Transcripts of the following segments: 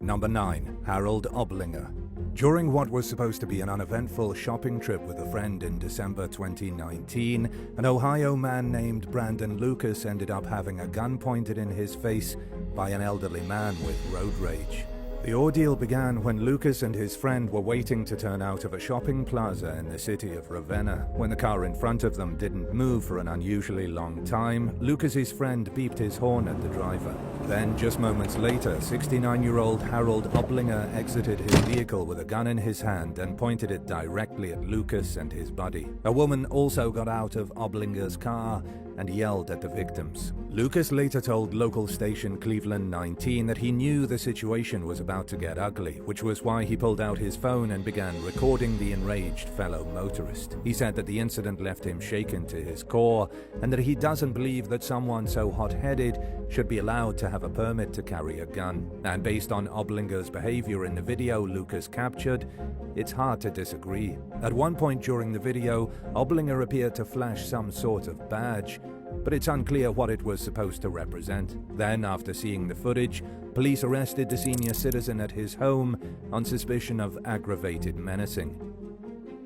Number 9. Harold Oblinger. During what was supposed to be an uneventful shopping trip with a friend in December 2019, an Ohio man named Brandon Lucas ended up having a gun pointed in his face by an elderly man with road rage. The ordeal began when Lucas and his friend were waiting to turn out of a shopping plaza in the city of Ravenna. When the car in front of them didn't move for an unusually long time, Lucas's friend beeped his horn at the driver. Then, just moments later, 69-year-old Harold Oblinger exited his vehicle with a gun in his hand and pointed it directly at Lucas and his buddy. A woman also got out of Oblinger's car and yelled at the victims. Lucas later told local station Cleveland 19 that he knew the situation was about to get ugly, which was why he pulled out his phone and began recording the enraged fellow motorist. He said that the incident left him shaken to his core and that he doesn't believe that someone so hot-headed should be allowed to have a permit to carry a gun. And based on Oblinger's behavior in the video Lucas captured, it's hard to disagree. At one point during the video, Oblinger appeared to flash some sort of badge, but it's unclear what it was supposed to represent. Then, after seeing the footage, police arrested the senior citizen at his home on suspicion of aggravated menacing.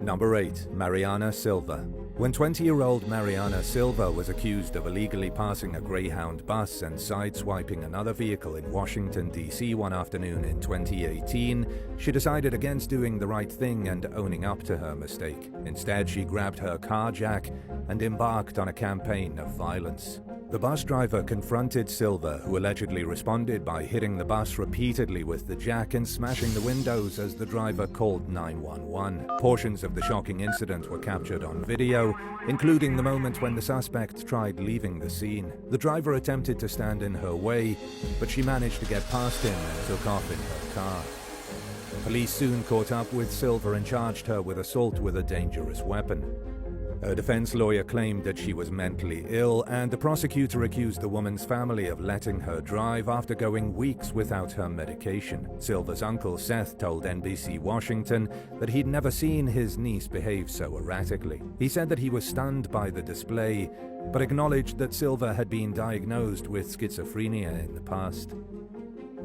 Number 8. Mariana Silva. When 20-year-old Mariana Silva was accused of illegally passing a Greyhound bus and sideswiping another vehicle in Washington, D.C. one afternoon in 2018, she decided against doing the right thing and owning up to her mistake. Instead, she grabbed her car jack and embarked on a campaign of violence. The bus driver confronted Silva, who allegedly responded by hitting the bus repeatedly with the jack and smashing the windows as the driver called 911. Portions of the shocking incident were captured on video, including the moment when the suspect tried leaving the scene. The driver attempted to stand in her way, but she managed to get past him and took off in her car. Police soon caught up with Silva and charged her with assault with a dangerous weapon. Her defense lawyer claimed that she was mentally ill, and the prosecutor accused the woman's family of letting her drive after going weeks without her medication. Silva's uncle Seth told NBC Washington that he'd never seen his niece behave so erratically. He said that he was stunned by the display, but acknowledged that Silva had been diagnosed with schizophrenia in the past.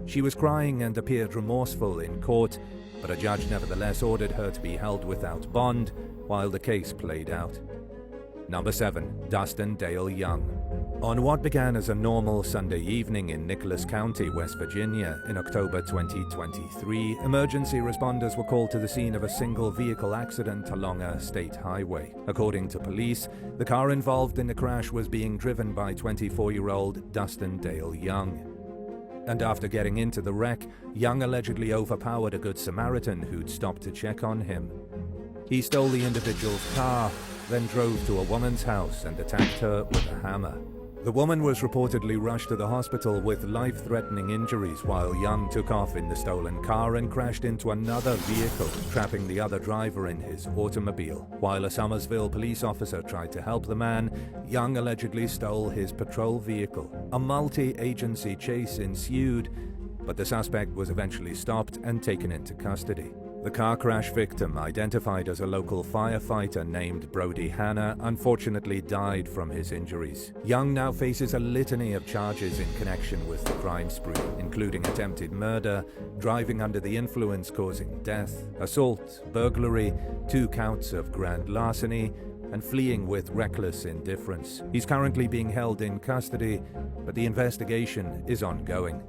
She was crying and appeared remorseful in court, but a judge nevertheless ordered her to be held without bond while the case played out. Number 7. Dustin Dale Young. On what began as a normal Sunday evening in Nicholas County, West Virginia, in October 2023, emergency responders were called to the scene of a single vehicle accident along a state highway. According to police, the car involved in the crash was being driven by 24-year-old Dustin Dale Young. And after getting into the wreck, Young allegedly overpowered a Good Samaritan who'd stopped to check on him. He stole the individual's car, then drove to a woman's house and attacked her with a hammer. The woman was reportedly rushed to the hospital with life-threatening injuries, while Young took off in the stolen car and crashed into another vehicle, trapping the other driver in his automobile. While a Somersville police officer tried to help the man, Young allegedly stole his patrol vehicle. A multi-agency chase ensued, but the suspect was eventually stopped and taken into custody. The car crash victim, identified as a local firefighter named Brody Hanna, unfortunately died from his injuries. Young now faces a litany of charges in connection with the crime spree, including attempted murder, driving under the influence causing death, assault, burglary, 2 counts of grand larceny, and fleeing with reckless indifference. He's currently being held in custody, but the investigation is ongoing.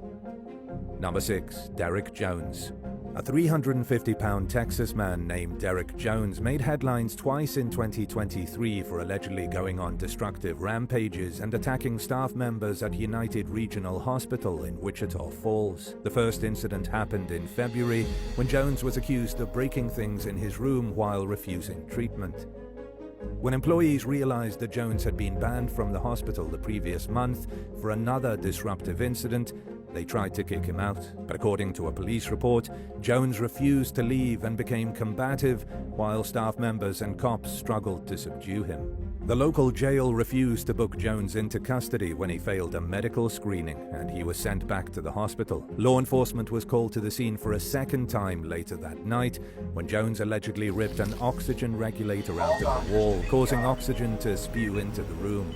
Number 6. Derek Jones. A 350-pound Texas man named Derek Jones made headlines twice in 2023 for allegedly going on destructive rampages and attacking staff members at United Regional Hospital in Wichita Falls. The first incident happened in February when Jones was accused of breaking things in his room while refusing treatment. When employees realized that Jones had been banned from the hospital the previous month for another disruptive incident, they tried to kick him out, but according to a police report, Jones refused to leave and became combative while staff members and cops struggled to subdue him. The local jail refused to book Jones into custody when he failed a medical screening, and he was sent back to the hospital. Law enforcement was called to the scene for a second time later that night when Jones allegedly ripped an oxygen regulator out of the wall, causing oxygen to spew into the room.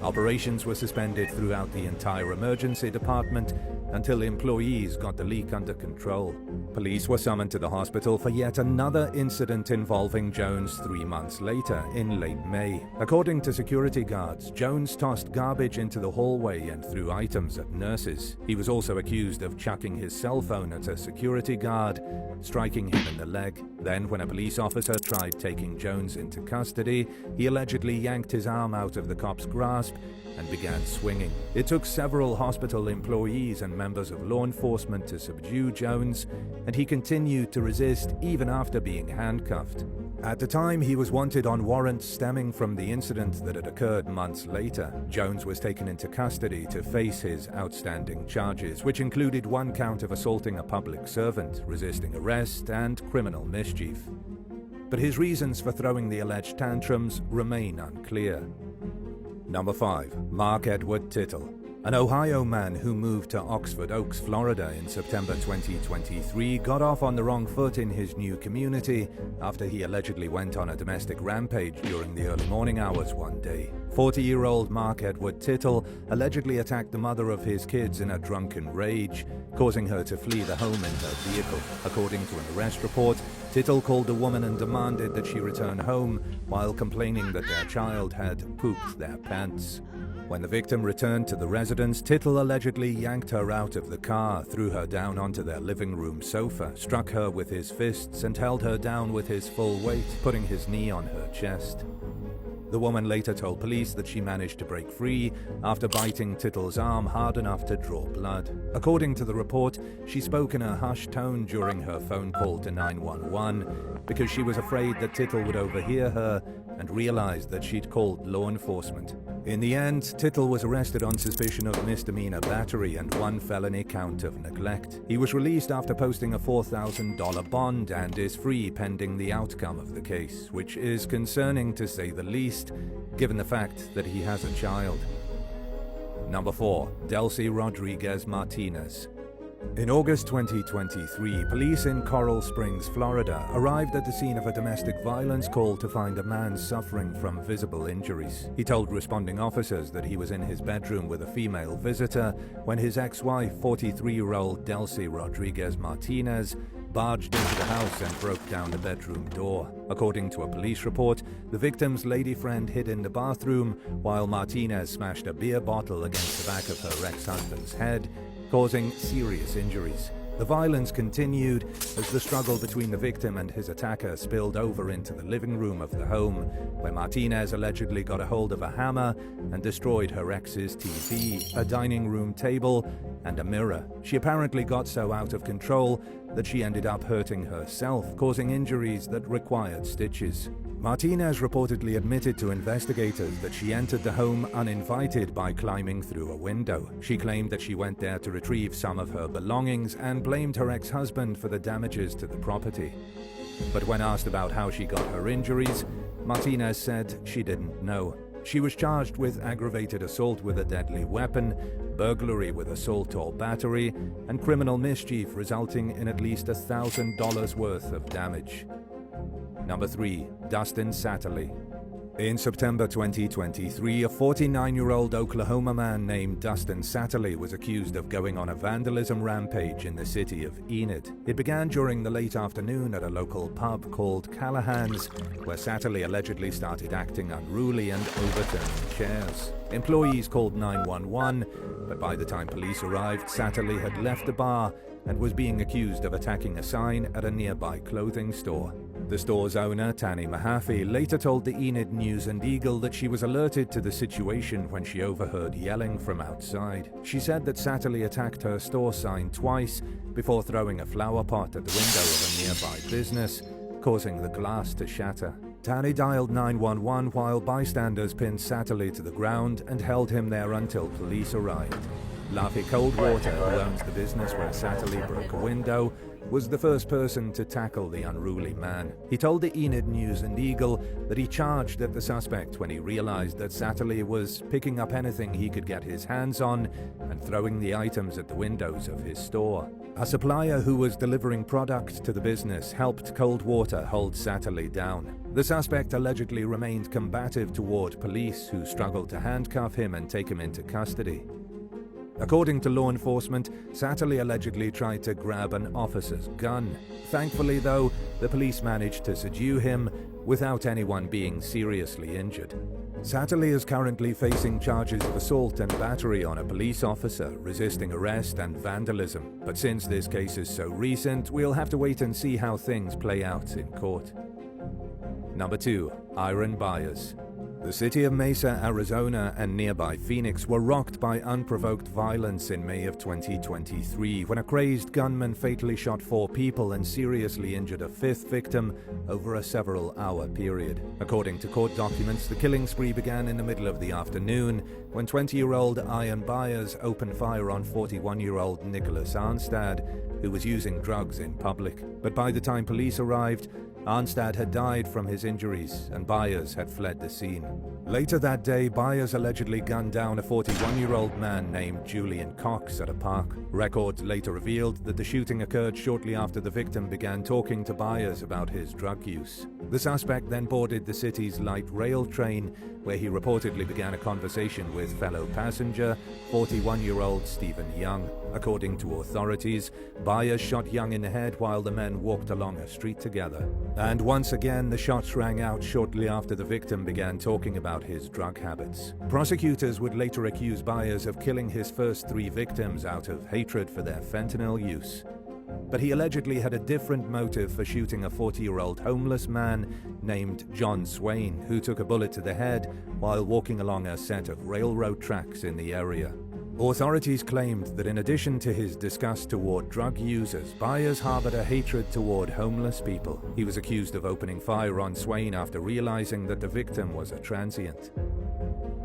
Operations were suspended throughout the entire emergency department until employees got the leak under control. Police were summoned to the hospital for yet another incident involving Jones 3 months later, in late May. According to security guards, Jones tossed garbage into the hallway and threw items at nurses. He was also accused of chucking his cell phone at a security guard, striking him in the leg. Then, when a police officer tried taking Jones into custody, he allegedly yanked his arm out of the cop's grasp and began swinging. It took several hospital employees and members of law enforcement to subdue Jones, and he continued to resist even after being handcuffed. At the time, he was wanted on warrants stemming from the incident that had occurred months later. Jones was taken into custody to face his outstanding charges, which included 1 count of assaulting a public servant, resisting arrest, and criminal mischief. But his reasons for throwing the alleged tantrums remain unclear. Number 5. Mark Edward Tittle. An Ohio man who moved to Oxford Oaks, Florida in September 2023 got off on the wrong foot in his new community after he allegedly went on a domestic rampage during the early morning hours one day. 40-year-old Mark Edward Tittle allegedly attacked the mother of his kids in a drunken rage, causing her to flee the home in her vehicle. According to an arrest report, Tittle called the woman and demanded that she return home while complaining that their child had pooped their pants. When the victim returned to the residence, Tittle allegedly yanked her out of the car, threw her down onto their living room sofa, struck her with his fists, and held her down with his full weight, putting his knee on her chest. The woman later told police that she managed to break free after biting Tittle's arm hard enough to draw blood. According to the report, she spoke in a hushed tone during her phone call to 911 because she was afraid that Tittle would overhear her and realized that she'd called law enforcement. In the end, Tittle was arrested on suspicion of misdemeanor battery and 1 felony count of neglect. He was released after posting a $4,000 bond and is free pending the outcome of the case, which is concerning to say the least, given the fact that he has a child. Number 4. Delcy Rodriguez Martinez. In August 2023, police in Coral Springs, Florida, arrived at the scene of a domestic violence call to find a man suffering from visible injuries. He told responding officers that he was in his bedroom with a female visitor when his ex-wife, 43-year-old Delcy Rodriguez Martinez, barged into the house and broke down the bedroom door. According to a police report, the victim's lady friend hid in the bathroom while Martinez smashed a beer bottle against the back of her ex-husband's head, causing serious injuries. The violence continued as the struggle between the victim and his attacker spilled over into the living room of the home, where Martinez allegedly got a hold of a hammer and destroyed her ex's TV, a dining room table, and a mirror. She apparently got so out of control that she ended up hurting herself, causing injuries that required stitches. Martinez reportedly admitted to investigators that she entered the home uninvited by climbing through a window. She claimed that she went there to retrieve some of her belongings and blamed her ex-husband for the damages to the property. But when asked about how she got her injuries, Martinez said she didn't know. She was charged with aggravated assault with a deadly weapon, burglary with assault or battery, and criminal mischief resulting in at least $1,000 worth of damage. Number 3. Dustin Satterley. In September 2023, a 49-year-old Oklahoma man named Dustin Satterley was accused of going on a vandalism rampage in the city of Enid. It began during the late afternoon at a local pub called Callahan's, where Satterley allegedly started acting unruly and overturning chairs. Employees called 911, but by the time police arrived, Satterley had left the bar and was being accused of attacking a sign at a nearby clothing store. The store's owner, Tanny Mahaffey, later told the Enid News and Eagle that she was alerted to the situation when she overheard yelling from outside. She said that Satterley attacked her store sign twice before throwing a flower pot at the window of a nearby business, causing the glass to shatter. Tanny dialed 911 while bystanders pinned Satterley to the ground and held him there until police arrived. Laffy Coldwater, who owns the business where Satterley broke a window, was the first person to tackle the unruly man. He told the Enid News and Eagle that he charged at the suspect when he realized that Satterley was picking up anything he could get his hands on and throwing the items at the windows of his store. A supplier who was delivering product to the business helped Cold Water hold Satterley down. The suspect allegedly remained combative toward police, who struggled to handcuff him and take him into custody. According to law enforcement, Satterley allegedly tried to grab an officer's gun. Thankfully, though, the police managed to subdue him without anyone being seriously injured. Satterley is currently facing charges of assault and battery on a police officer, resisting arrest and vandalism. But since this case is so recent, we'll have to wait and see how things play out in court. Number 2. Iron buyers. The city of Mesa, Arizona and nearby Phoenix were rocked by unprovoked violence in May of 2023 when a crazed gunman fatally shot 4 people and seriously injured a 5th victim over a several-hour period. According to court documents, the killing spree began in the middle of the afternoon when 20-year-old iron buyers opened fire on 41-year-old Nicholas Arnstad, who was using drugs in public. But by the time police arrived, Arnstad had died from his injuries and buyers had fled the scene. Later that day, buyers allegedly gunned down a 41-year-old man named Julian Cox at a park. Records later revealed that the shooting occurred shortly after the victim began talking to buyers about his drug use. The suspect then boarded the city's light rail train, where he reportedly began a conversation with fellow passenger, 41-year-old Stephen Young. According to authorities, buyers shot Young in the head while the men walked along a street together. And once again, the shots rang out shortly after the victim began talking about his drug habits. Prosecutors would later accuse buyers of killing his first 3 victims out of hatred for their fentanyl use. But he allegedly had a different motive for shooting a 40-year-old homeless man named John Swain, who took a bullet to the head while walking along a set of railroad tracks in the area. Authorities claimed that in addition to his disgust toward drug users, buyers harbored a hatred toward homeless people. He was accused of opening fire on Swain after realizing that the victim was a transient.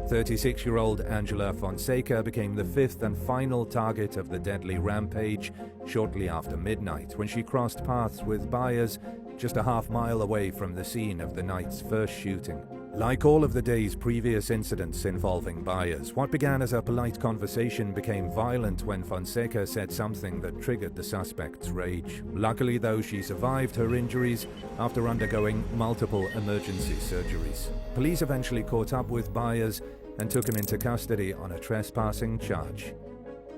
36-year-old Angela Fonseca became the 5th and final target of the deadly rampage shortly after midnight when she crossed paths with buyers just a half-mile away from the scene of the night's first shooting. Like all of the day's previous incidents involving buyers, what began as a polite conversation became violent when Fonseca said something that triggered the suspect's rage. Luckily, though, she survived her injuries after undergoing multiple emergency surgeries. Police eventually caught up with buyers and took him into custody on a trespassing charge.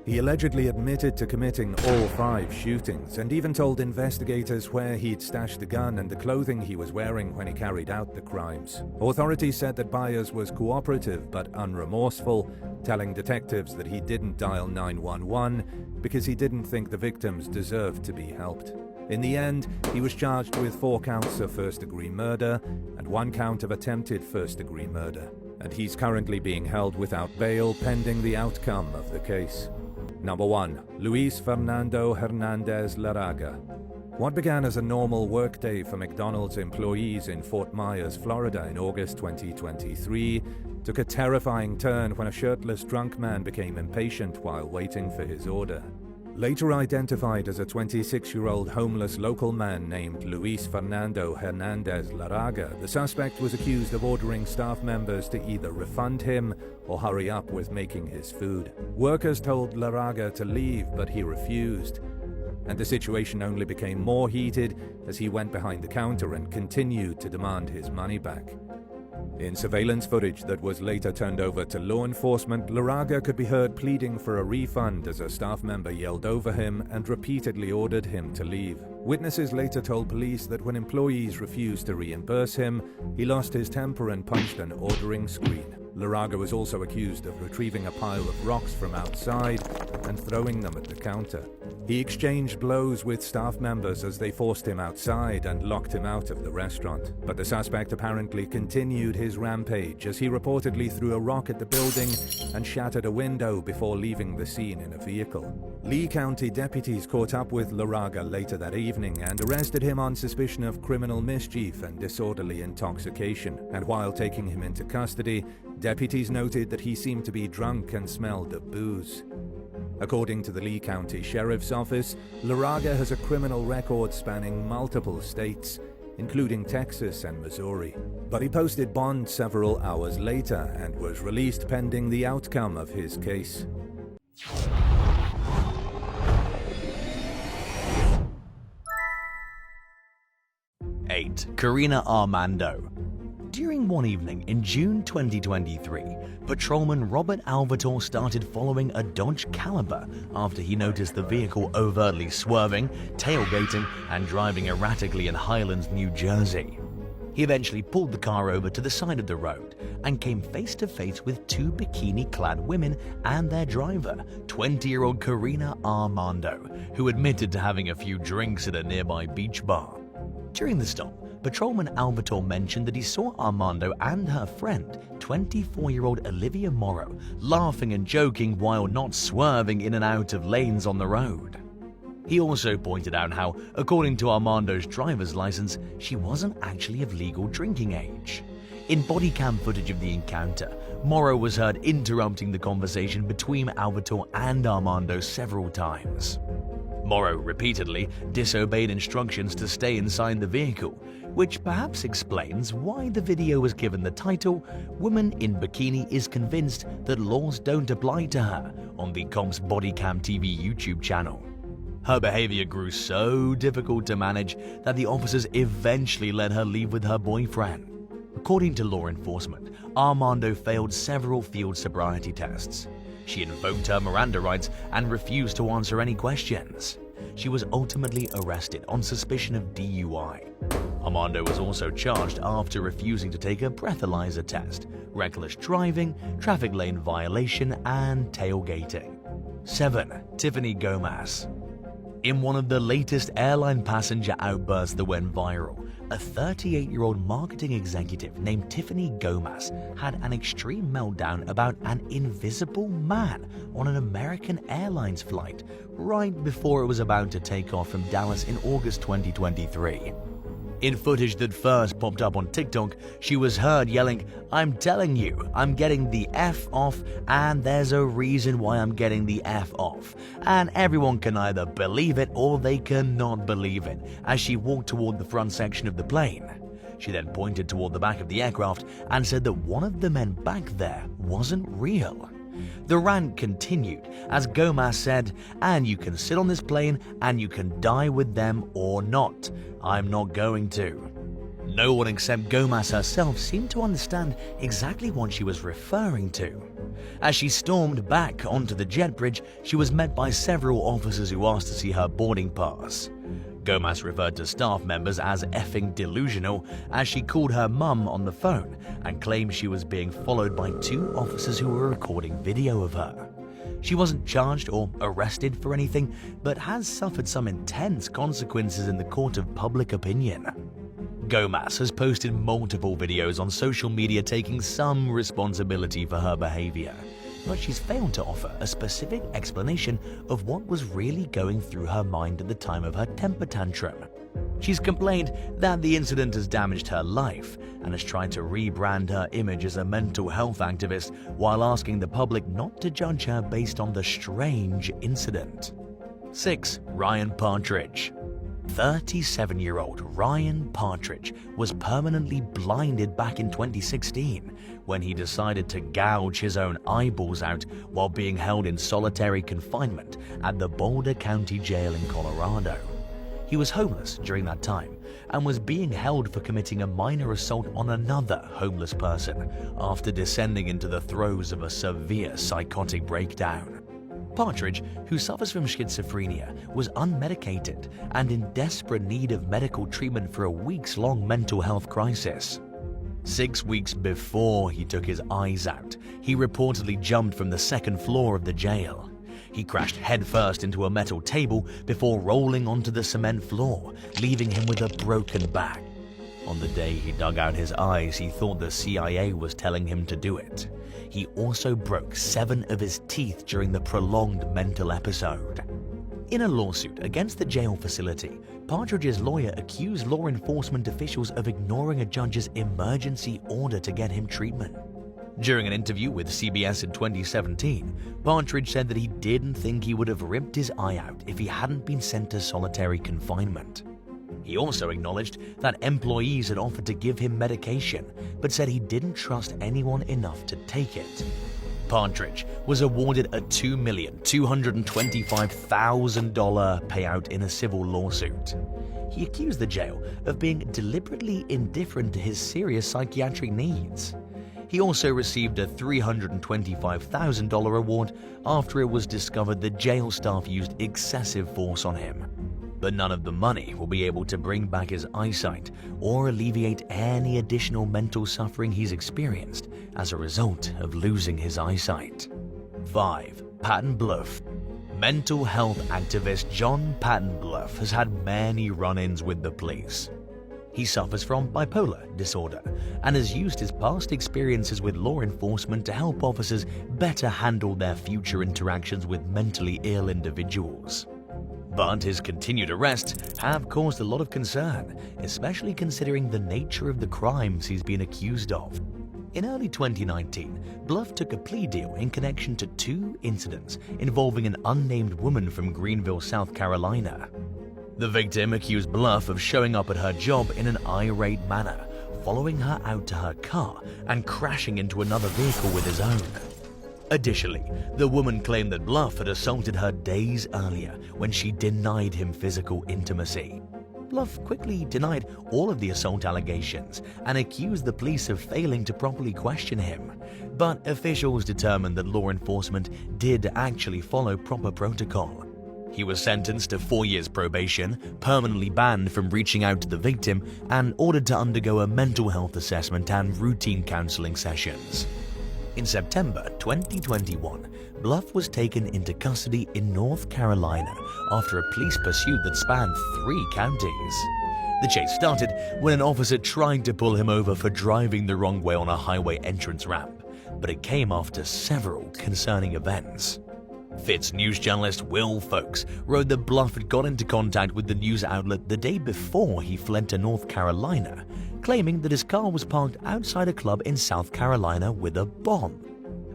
He allegedly admitted to committing all 5 shootings and even told investigators where he'd stashed the gun and the clothing he was wearing when he carried out the crimes. Authorities said that Byers was cooperative but unremorseful, telling detectives that he didn't dial 911 because he didn't think the victims deserved to be helped. In the end, he was charged with 4 counts of first-degree murder and 1 count of attempted first-degree murder, and he's currently being held without bail pending the outcome of the case. Number 1. Luis Fernando Hernandez Laraga. What began as a normal workday for McDonald's employees in Fort Myers, Florida in August 2023 took a terrifying turn when a shirtless drunk man became impatient while waiting for his order. Later identified as a 26-year-old homeless local man named Luis Fernando Hernandez Laraga, the suspect was accused of ordering staff members to either refund him or hurry up with making his food. Workers told Laraga to leave, but he refused, and the situation only became more heated as he went behind the counter and continued to demand his money back. In surveillance footage that was later turned over to law enforcement, Laraga could be heard pleading for a refund as a staff member yelled over him and repeatedly ordered him to leave. Witnesses later told police that when employees refused to reimburse him, he lost his temper and punched an ordering screen. Laraga was also accused of retrieving a pile of rocks from outside and throwing them at the counter. He exchanged blows with staff members as they forced him outside and locked him out of the restaurant. But the suspect apparently continued his rampage as he reportedly threw a rock at the building and shattered a window before leaving the scene in a vehicle. Lee County deputies caught up with Laraga later that evening and arrested him on suspicion of criminal mischief and disorderly intoxication. And while taking him into custody, deputies noted that he seemed to be drunk and smelled of booze. According to the Lee County Sheriff's Office, Laraga has a criminal record spanning multiple states, including Texas and Missouri. But he posted bond several hours later and was released pending the outcome of his case. Karina Armando. During one evening in June 2023, patrolman Robert Alvator started following a Dodge Caliber after he noticed the vehicle overtly swerving, tailgating, and driving erratically in Highlands, New Jersey. He eventually pulled the car over to the side of the road and came face to face with two bikini-clad women and their driver, 20-year-old Karina Armando, who admitted to having a few drinks at a nearby beach bar. During the stop, Patrolman Alvator mentioned that he saw Armando and her friend, 24-year-old Olivia Morrow, laughing and joking while not swerving in and out of lanes on the road. He also pointed out how, according to Armando's driver's license, she wasn't actually of legal drinking age. In body cam footage of the encounter, Morrow was heard interrupting the conversation between Alvator and Armando several times. Morrow repeatedly disobeyed instructions to stay inside the vehicle, which perhaps explains why the video was given the title "Woman in Bikini is Convinced That Laws Don't Apply to Her" on the Comp's Bodycam TV YouTube channel. Her behavior grew so difficult to manage that the officers eventually let her leave with her boyfriend. According to law enforcement, Armando failed several field sobriety tests. She invoked her Miranda rights and refused to answer any questions. She was ultimately arrested on suspicion of DUI. Armando was also charged after refusing to take a breathalyzer test, reckless driving, traffic lane violation, and tailgating. 7. Tiffany Gomez. In one of the latest airline passenger outbursts that went viral, a 38-year-old marketing executive named Tiffany Gomez had an extreme meltdown about an invisible man on an American Airlines flight right before it was about to take off from Dallas in August 2023. In footage that first popped up on TikTok, she was heard yelling, "I'm telling you, I'm getting the F off, and there's a reason why I'm getting the F off." And everyone can either believe it or they cannot believe it, as she walked toward the front section of the plane. She then pointed toward the back of the aircraft and said that one of the men back there wasn't real. The rant continued as Gomez said, "And you can sit on this plane and you can die with them or not. I'm not going to." No one except Gomez herself seemed to understand exactly what she was referring to. As she stormed back onto the jet bridge, she was met by several officers who asked to see her boarding pass. Gomez referred to staff members as effing delusional as she called her mum on the phone and claimed she was being followed by two officers who were recording video of her. She wasn't charged or arrested for anything, but has suffered some intense consequences in the court of public opinion. Gomez has posted multiple videos on social media taking some responsibility for her behavior, but she's failed to offer a specific explanation of what was really going through her mind at the time of her temper tantrum. She's complained that the incident has damaged her life and has tried to rebrand her image as a mental health activist while asking the public not to judge her based on the strange incident. 6. Ryan Partridge. 37-year-old Ryan Partridge was permanently blinded back in 2016 when he decided to gouge his own eyeballs out while being held in solitary confinement at the Boulder County Jail in Colorado. He was homeless during that time and was being held for committing a minor assault on another homeless person after descending into the throes of a severe psychotic breakdown. Partridge, who suffers from schizophrenia, was unmedicated and in desperate need of medical treatment for a weeks-long mental health crisis. 6 weeks before he took his eyes out, he reportedly jumped from the second floor of the jail. He crashed headfirst into a metal table before rolling onto the cement floor, leaving him with a broken back. On the day he dug out his eyes, he thought the CIA was telling him to do it. He also broke 7 of his teeth during the prolonged mental episode. In a lawsuit against the jail facility, Partridge's lawyer accused law enforcement officials of ignoring a judge's emergency order to get him treatment. During an interview with CBS in 2017, Partridge said that he didn't think he would have ripped his eye out if he hadn't been sent to solitary confinement. He also acknowledged that employees had offered to give him medication, but said he didn't trust anyone enough to take it. Partridge was awarded a $2,225,000 payout in a civil lawsuit. he accused the jail of being deliberately indifferent to his serious psychiatric needs. He also received a $325,000 reward after it was discovered the jail staff used excessive force on him. But none of the money will be able to bring back his eyesight or alleviate any additional mental suffering he's experienced as a result of losing his eyesight. 5. Patton Bluff. Mental health activist John Patton Bluff has had many run-ins with the police. He suffers from bipolar disorder and has used his past experiences with law enforcement to help officers better handle their future interactions with mentally ill individuals. But his continued arrests have caused a lot of concern, especially considering the nature of the crimes he's been accused of. In early 2019, Bluff took a plea deal in connection to 2 incidents involving an unnamed woman from Greenville, South Carolina. The victim accused Bluff of showing up at her job in an irate manner, following her out to her car and crashing into another vehicle with his own. Additionally, the woman claimed that Bluff had assaulted her days earlier when she denied him physical intimacy. Bluff quickly denied all of the assault allegations and accused the police of failing to properly question him. But officials determined that law enforcement did actually follow proper protocol. He was sentenced to 4 years probation, permanently banned from reaching out to the victim, and ordered to undergo a mental health assessment and routine counseling sessions. In September 2021, Bluff was taken into custody in North Carolina after a police pursuit that spanned 3 counties. The chase started when an officer tried to pull him over for driving the wrong way on a highway entrance ramp, but it came after several concerning events. Fitz news journalist Will Folks wrote that Bluff had got into contact with the news outlet the day before he fled to North Carolina, claiming that his car was parked outside a club in South Carolina with a bomb.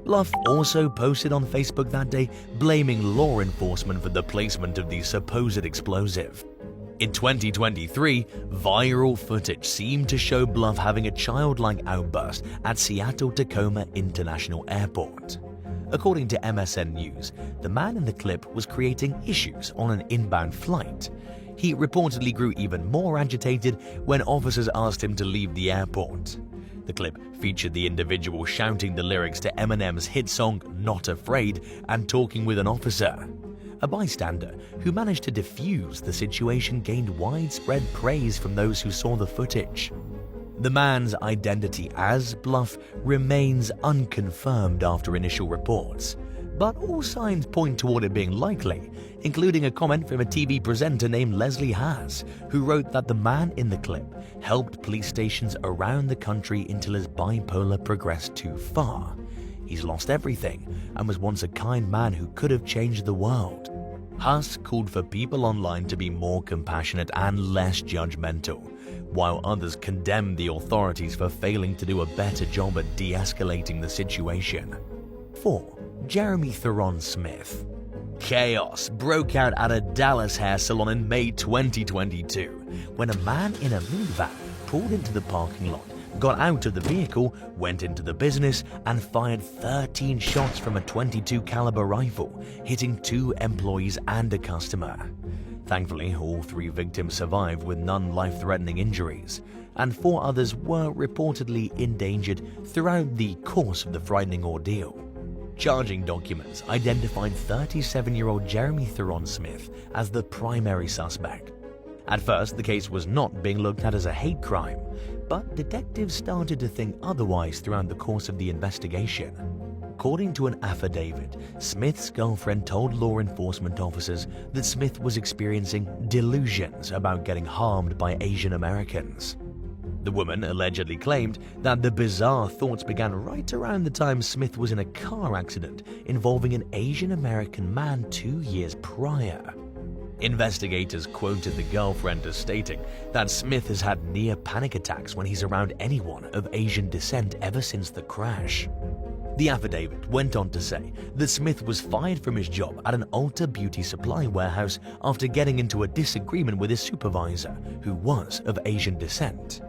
Bluff also posted on Facebook that day blaming law enforcement for the placement of the supposed explosive. In 2023, viral footage seemed to show Bluff having a childlike outburst at Seattle-Tacoma International Airport. According to MSN News, the man in the clip was creating issues on an inbound flight. He reportedly grew even more agitated when officers asked him to leave the airport. The clip featured the individual shouting the lyrics to Eminem's hit song Not Afraid and talking with an officer. A bystander who managed to defuse the situation gained widespread praise from those who saw the footage. The man's identity as Bluff remains unconfirmed after initial reports, but all signs point toward it being likely, including a comment from a TV presenter named Leslie Haas, who wrote that the man in the clip helped police stations around the country until his bipolar progressed too far. He's lost everything and was once a kind man who could have changed the world. Haas called for people online to be more compassionate and less judgmental, while others condemned the authorities for failing to do a better job at de-escalating the situation. 4. Jeremy Theron Smith. Chaos broke out at a Dallas hair salon in May 2022 when a man in a minivan pulled into the parking lot, got out of the vehicle, went into the business, and fired 13 shots from a .22 caliber rifle, hitting 2 employees and a customer. Thankfully, all 3 victims survived with none life-threatening injuries, and 4 others were reportedly endangered throughout the course of the frightening ordeal. Charging documents identified 37-year-old Jeremy Theron Smith as the primary suspect. At first, the case was not being looked at as a hate crime, but detectives started to think otherwise throughout the course of the investigation. According to an affidavit, Smith's girlfriend told law enforcement officers that Smith was experiencing delusions about getting harmed by Asian Americans. The woman allegedly claimed that the bizarre thoughts began right around the time Smith was in a car accident involving an Asian American man 2 years prior. Investigators quoted the girlfriend as stating that Smith has had near panic attacks when he's around anyone of Asian descent ever since the crash. The affidavit went on to say that Smith was fired from his job at an Ulta beauty supply warehouse after getting into a disagreement with his supervisor, who was of Asian descent.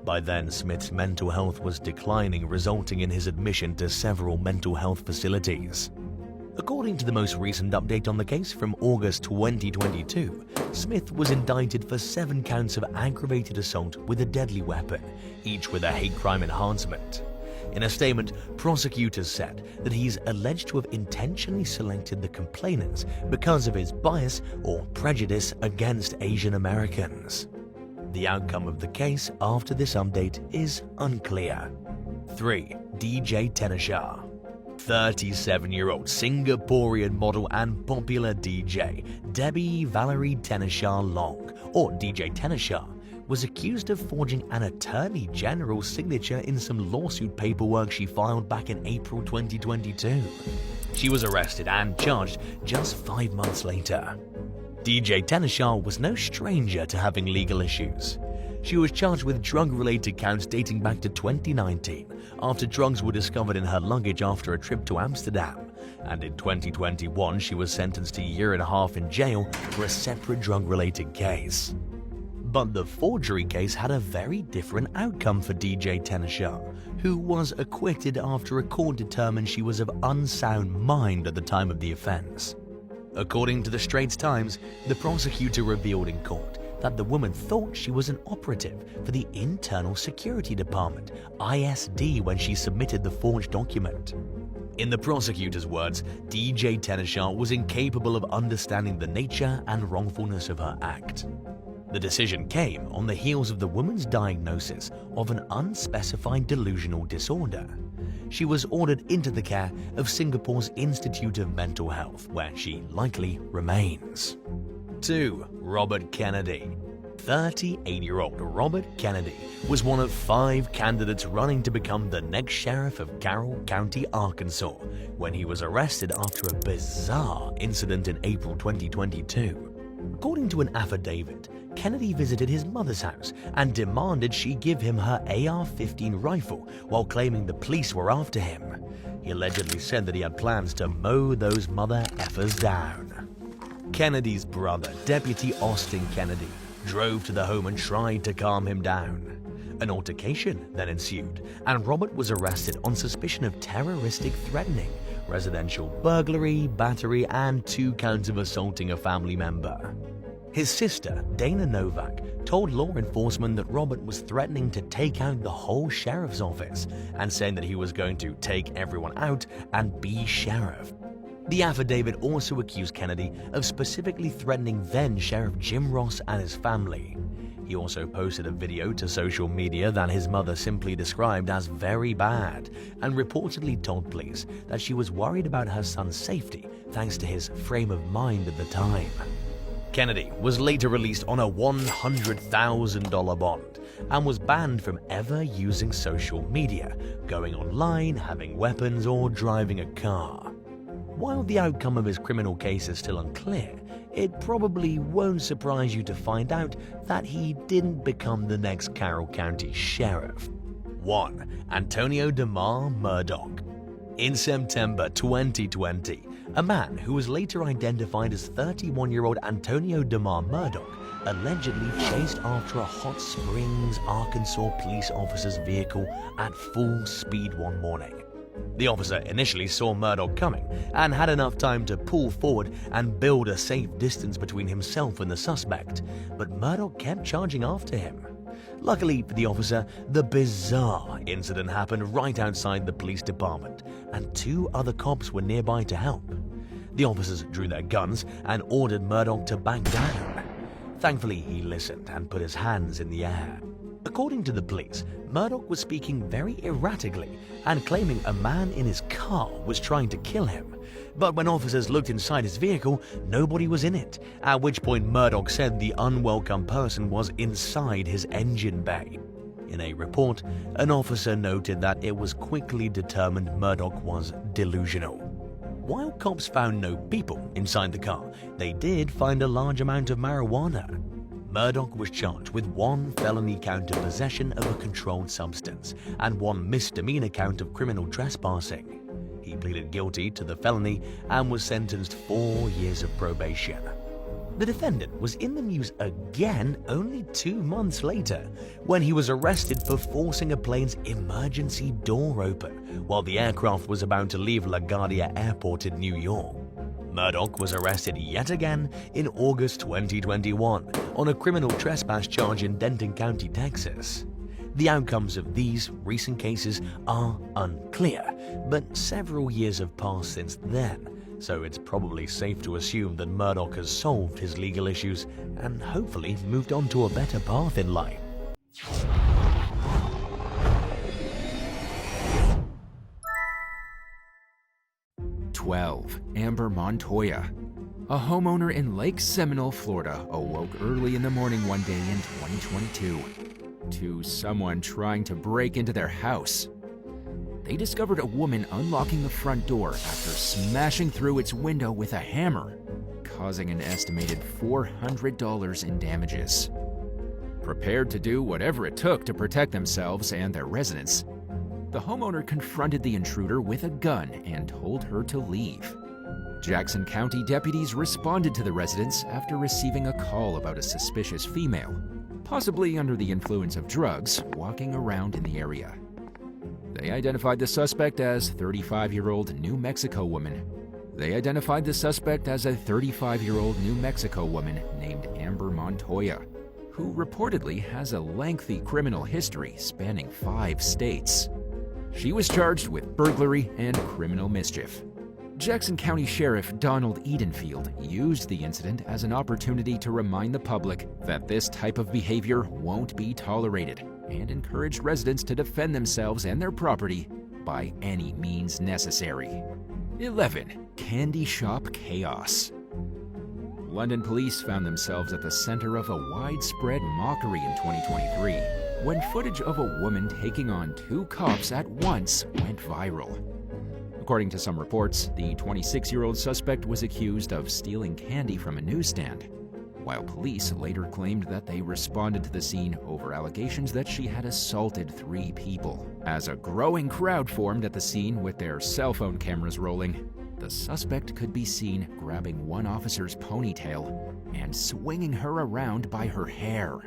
By then, Smith's mental health was declining, resulting in his admission to several mental health facilities. According to the most recent update on the case from August 2022, Smith was indicted for 7 counts of aggravated assault with a deadly weapon, each with a hate crime enhancement. In a statement, prosecutors said that he's alleged to have intentionally selected the complainants because of his bias or prejudice against Asian Americans. The outcome of the case after this update is unclear. 3. DJ Teneshar. 37-year-old Singaporean model and popular DJ Debbie Valerie Teneshar Long, or DJ Teneshar, was accused of forging an attorney general's signature in some lawsuit paperwork she filed back in April 2022. She was arrested and charged just 5 months later. DJ Teneshar was no stranger to having legal issues. She was charged with drug-related counts dating back to 2019 after drugs were discovered in her luggage after a trip to Amsterdam, and in 2021 she was sentenced to a 1.5 years in jail for a separate drug-related case. But the forgery case had a very different outcome for DJ Teneshar, who was acquitted after a court determined she was of unsound mind at the time of the offense. According to the Straits Times, the prosecutor revealed in court that the woman thought she was an operative for the Internal Security Department, ISD, when she submitted the forged document. In the prosecutor's words, DJ Teneshar was incapable of understanding the nature and wrongfulness of her act. The decision came on the heels of the woman's diagnosis of an unspecified delusional disorder. She was ordered into the care of Singapore's Institute of Mental Health, where she likely remains. 2. Robert Kennedy. 38-year-old Robert Kennedy was one of 5 candidates running to become the next sheriff of Carroll County, Arkansas, when he was arrested after a bizarre incident in April 2022. According to an affidavit, Kennedy visited his mother's house and demanded she give him her AR-15 rifle while claiming the police were after him. He allegedly said that he had plans to mow those mother effers down. Kennedy's brother, Deputy Austin Kennedy, drove to the home and tried to calm him down. An altercation then ensued, and Robert was arrested on suspicion of terroristic threatening, residential burglary, battery, and 2 counts of assaulting a family member. His sister, Dana Novak, told law enforcement that Robert was threatening to take out the whole sheriff's office and saying that he was going to take everyone out and be sheriff. The affidavit also accused Kennedy of specifically threatening then Sheriff Jim Ross and his family. He also posted a video to social media that his mother simply described as very bad and reportedly told police that she was worried about her son's safety thanks to his frame of mind at the time. Kennedy was later released on a $100,000 bond and was banned from ever using social media, going online, having weapons, or driving a car. While the outcome of his criminal case is still unclear, it probably won't surprise you to find out that he didn't become the next Carroll County Sheriff. 1. Antonio DeMar Murdoch. In September 2020, a man who was later identified as 31-year-old Antonio DeMar Murdoch allegedly chased after a Hot Springs, Arkansas police officer's vehicle at full speed one morning. The officer initially saw Murdoch coming and had enough time to pull forward and build a safe distance between himself and the suspect, but Murdoch kept charging after him. Luckily for the officer, the bizarre incident happened right outside the police department, and 2 other cops were nearby to help. The officers drew their guns and ordered Murdoch to back down. Thankfully, he listened and put his hands in the air. According to the police, Murdoch was speaking very erratically and claiming a man in his car was trying to kill him. But when officers looked inside his vehicle, nobody was in it, at which point Murdoch said the unwelcome person was inside his engine bay. In a report, an officer noted that it was quickly determined Murdoch was delusional. While cops found no people inside the car, they did find a large amount of marijuana. Murdoch was charged with 1 felony count of possession of a controlled substance and 1 misdemeanor count of criminal trespassing. He pleaded guilty to the felony and was sentenced 4 years of probation. The defendant was in the news again only 2 months later, when he was arrested for forcing a plane's emergency door open while the aircraft was about to leave LaGuardia Airport in New York. Murdoch was arrested yet again in August 2021 on a criminal trespass charge in Denton County, Texas. The outcomes of these recent cases are unclear, but several years have passed since then, so it's probably safe to assume that Murdoch has solved his legal issues and hopefully moved on to a better path in life. Amber Montoya. A homeowner in Lake Seminole, Florida, awoke early in the morning one day in 2022 to someone trying to break into their house. They discovered a woman unlocking the front door after smashing through its window with a hammer, causing an estimated $400 in damages. Prepared to do whatever it took to protect themselves and their residents, the homeowner confronted the intruder with a gun and told her to leave. Jackson County deputies responded to the residence after receiving a call about a suspicious female, possibly under the influence of drugs, walking around in the area. They identified the suspect as 35-year-old New Mexico woman. named Amber Montoya, who reportedly has a lengthy criminal history spanning 5 states. She was charged with burglary and criminal mischief. Jackson County Sheriff Donald Edenfield used the incident as an opportunity to remind the public that this type of behavior won't be tolerated and encouraged residents to defend themselves and their property by any means necessary. 11. Candy shop chaos. London police found themselves at the center of a widespread mockery in 2023 when footage of a woman taking on 2 cops at once went viral. According to some reports, the 26-year-old suspect was accused of stealing candy from a newsstand, while police later claimed that they responded to the scene over allegations that she had assaulted 3 people. As a growing crowd formed at the scene with their cell phone cameras rolling, the suspect could be seen grabbing one officer's ponytail and swinging her around by her hair.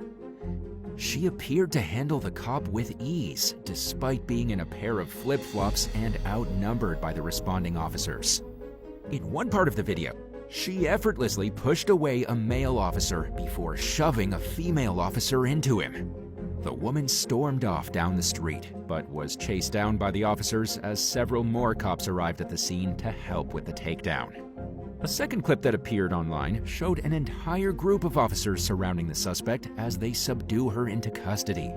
She appeared to handle the cop with ease, despite being in a pair of flip-flops and outnumbered by the responding officers. In one part of the video, she effortlessly pushed away a male officer before shoving a female officer into him. The woman stormed off down the street, but was chased down by the officers as several more cops arrived at the scene to help with the takedown. A second clip that appeared online showed an entire group of officers surrounding the suspect as they subdue her into custody.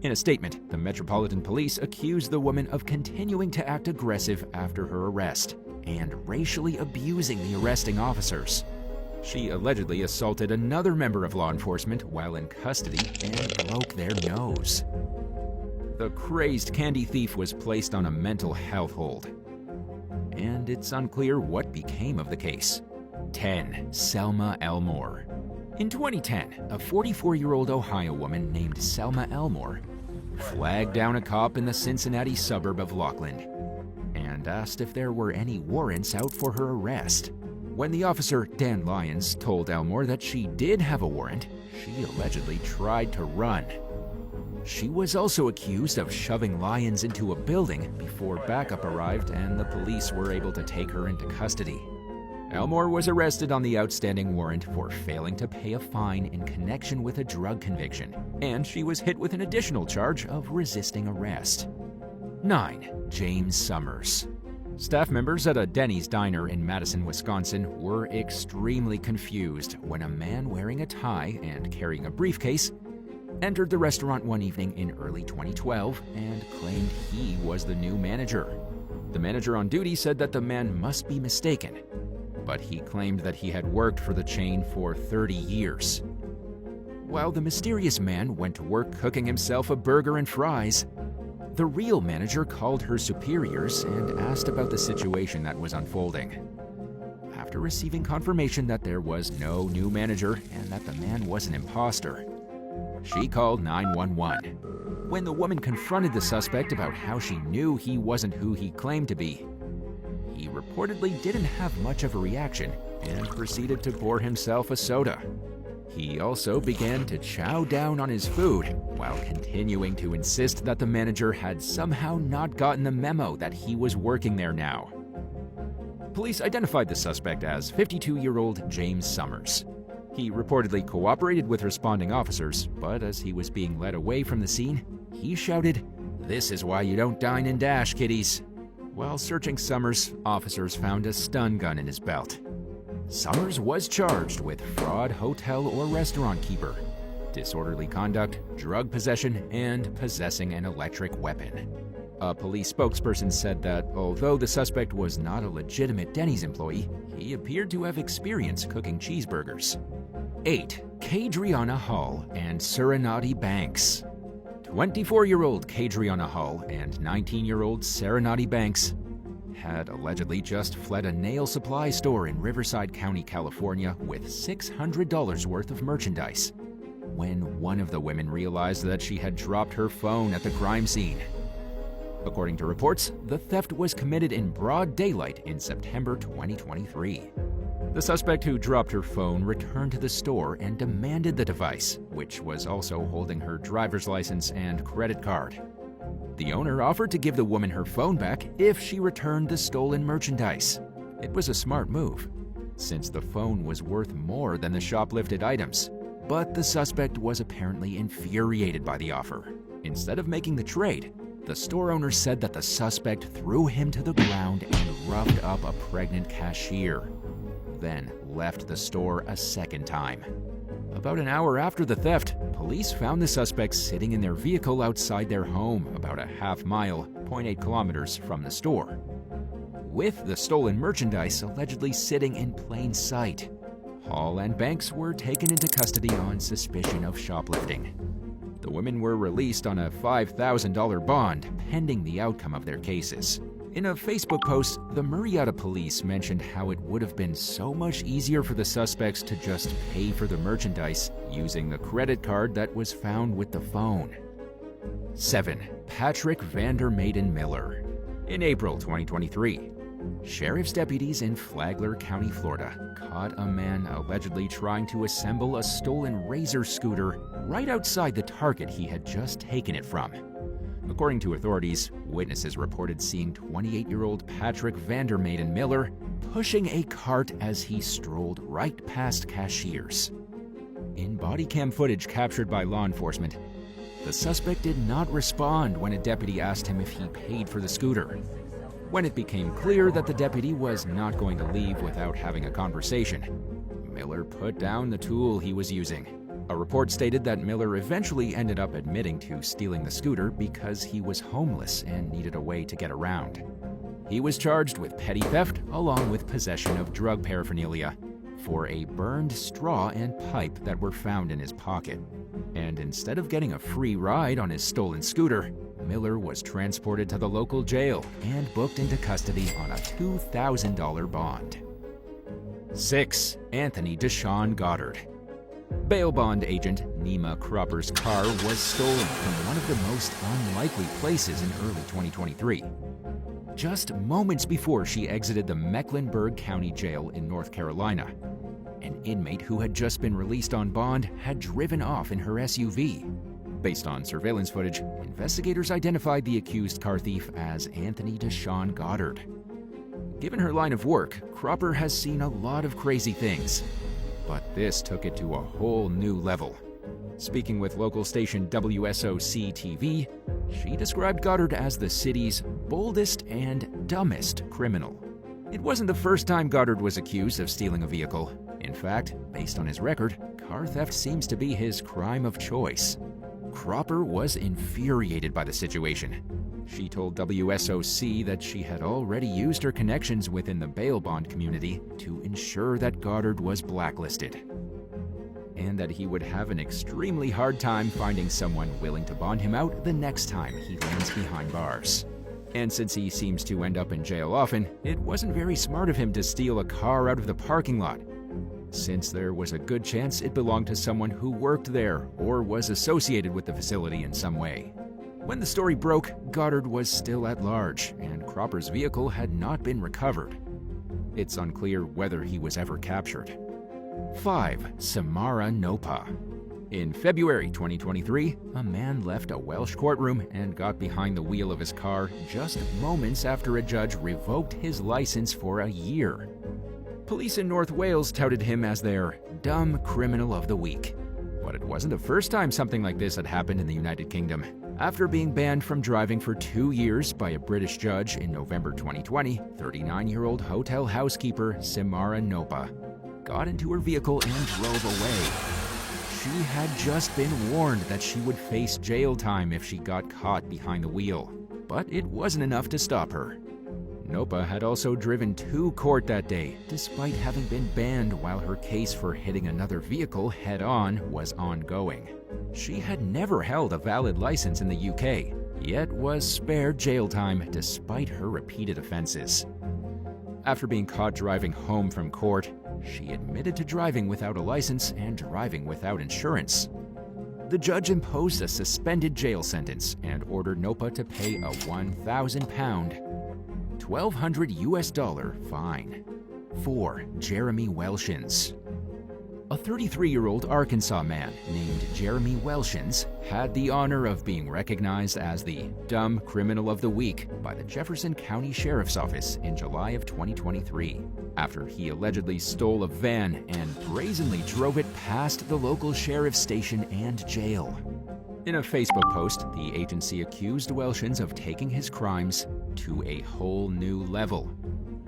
In a statement, the Metropolitan Police accused the woman of continuing to act aggressive after her arrest and racially abusing the arresting officers. She allegedly assaulted another member of law enforcement while in custody and broke their nose. The crazed candy thief was placed on a mental health hold, and it's unclear what became of the case. 10. Selma Elmore. In 2010, a 44-year-old Ohio woman named Selma Elmore flagged down a cop in the Cincinnati suburb of Lockland and asked if there were any warrants out for her arrest. When the officer, Dan Lyons, told Elmore that she did have a warrant, she allegedly tried to run. She was also accused of shoving Lyons into a building before backup arrived and the police were able to take her into custody. Elmore was arrested on the outstanding warrant for failing to pay a fine in connection with a drug conviction, and she was hit with an additional charge of resisting arrest. 9. James Summers. Staff members at a Denny's diner in Madison, Wisconsin were extremely confused when a man wearing a tie and carrying a briefcase entered the restaurant one evening in early 2012 and claimed he was the new manager. The manager on duty said that the man must be mistaken, but he claimed that he had worked for the chain for 30 years. While the mysterious man went to work cooking himself a burger and fries, the real manager called her superiors and asked about the situation that was unfolding. After receiving confirmation that there was no new manager and that the man was an imposter, she called 911. When the woman confronted the suspect about how she knew he wasn't who he claimed to be, he reportedly didn't have much of a reaction and proceeded to pour himself a soda. He also began to chow down on his food while continuing to insist that the manager had somehow not gotten the memo that he was working there now. Police identified the suspect as 52-year-old James Summers. He reportedly cooperated with responding officers, but as he was being led away from the scene, he shouted, "This is why you don't dine and dash, kiddies." While searching Summers, officers found a stun gun in his belt. Summers was charged with fraud hotel or restaurant keeper, disorderly conduct, drug possession, and possessing an electric weapon. A police spokesperson said that although the suspect was not a legitimate Denny's employee, he appeared to have experience cooking cheeseburgers. 8. Kadriana Hall and Serenati Banks. 24-year-old Kadriana Hall and 19-year-old Serenati Banks had allegedly just fled a nail supply store in Riverside County, California with $600 worth of merchandise when one of the women realized that she had dropped her phone at the crime scene. According to reports, the theft was committed in broad daylight in September 2023. The suspect who dropped her phone returned to the store and demanded the device, which was also holding her driver's license and credit card. The owner offered to give the woman her phone back if she returned the stolen merchandise. It was a smart move, since the phone was worth more than the shoplifted items. But the suspect was apparently infuriated by the offer. Instead of making the trade, the store owner said that the suspect threw him to the ground and roughed up a pregnant cashier, then left the store a second time. About an hour after the theft, police found the suspects sitting in their vehicle outside their home, about a half mile, 0.8 kilometers from the store, with the stolen merchandise allegedly sitting in plain sight. Hall and Banks were taken into custody on suspicion of shoplifting. The women were released on a $5,000 bond, pending the outcome of their cases. In a Facebook post, the Murrieta police mentioned how it would have been so much easier for the suspects to just pay for the merchandise using the credit card that was found with the phone. 7. Patrick Vandermaiden Miller. In April 2023, sheriff's deputies in Flagler County, Florida, caught a man allegedly trying to assemble a stolen Razor scooter right outside the Target he had just taken it from. According to authorities, witnesses reported seeing 28-year-old Patrick Vandermaiden Miller pushing a cart as he strolled right past cashiers. In body cam footage captured by law enforcement, the suspect did not respond when a deputy asked him if he paid for the scooter. When it became clear that the deputy was not going to leave without having a conversation, Miller put down the tool he was using. A report stated that Miller eventually ended up admitting to stealing the scooter because he was homeless and needed a way to get around. He was charged with petty theft along with possession of drug paraphernalia for a burned straw and pipe that were found in his pocket. And instead of getting a free ride on his stolen scooter, Miller was transported to the local jail and booked into custody on a $2,000 bond. 6. Anthony Deshawn Goddard. Bail bond agent Nima Cropper's car was stolen from one of the most unlikely places in early 2023. Just moments before she exited the Mecklenburg County Jail in North Carolina, an inmate who had just been released on bond had driven off in her SUV. Based on surveillance footage, investigators identified the accused car thief as Anthony Deshawn Goddard. Given her line of work, Cropper has seen a lot of crazy things, but this took it to a whole new level. Speaking with local station WSOC-TV, she described Goddard as the city's boldest and dumbest criminal. It wasn't the first time Goddard was accused of stealing a vehicle. In fact, based on his record, car theft seems to be his crime of choice. Cropper was infuriated by the situation. She told WSOC that she had already used her connections within the bail bond community to ensure that Goddard was blacklisted, and that he would have an extremely hard time finding someone willing to bond him out the next time he lands behind bars. And since he seems to end up in jail often, it wasn't very smart of him to steal a car out of the parking lot, since there was a good chance it belonged to someone who worked there or was associated with the facility in some way. When the story broke, Goddard was still at large, and Cropper's vehicle had not been recovered. It's unclear whether he was ever captured. 5. Samara Nopa. In February 2023, a man left a Welsh courtroom and got behind the wheel of his car just moments after a judge revoked his license for a year. Police in North Wales touted him as their dumb criminal of the week. But it wasn't the first time something like this had happened in the United Kingdom. After being banned from driving for 2 years by a British judge in November 2020, 39-year-old hotel housekeeper Samara Nopa got into her vehicle and drove away. She had just been warned that she would face jail time if she got caught behind the wheel, but it wasn't enough to stop her. Nopa had also driven to court that day, despite having been banned while her case for hitting another vehicle head-on was ongoing. She had never held a valid license in the UK, yet was spared jail time despite her repeated offenses. After being caught driving home from court, she admitted to driving without a license and driving without insurance. The judge imposed a suspended jail sentence and ordered Nopa to pay a £1,000, $1,200 fine. 4. Jeremy Welshins. A 33-year-old Arkansas man named Jeremy Welshins had the honor of being recognized as the Dumb Criminal of the Week by the Jefferson County Sheriff's Office in July of 2023, after he allegedly stole a van and brazenly drove it past the local sheriff's station and jail. In a Facebook post, the agency accused Welshins of taking his crimes to a whole new level,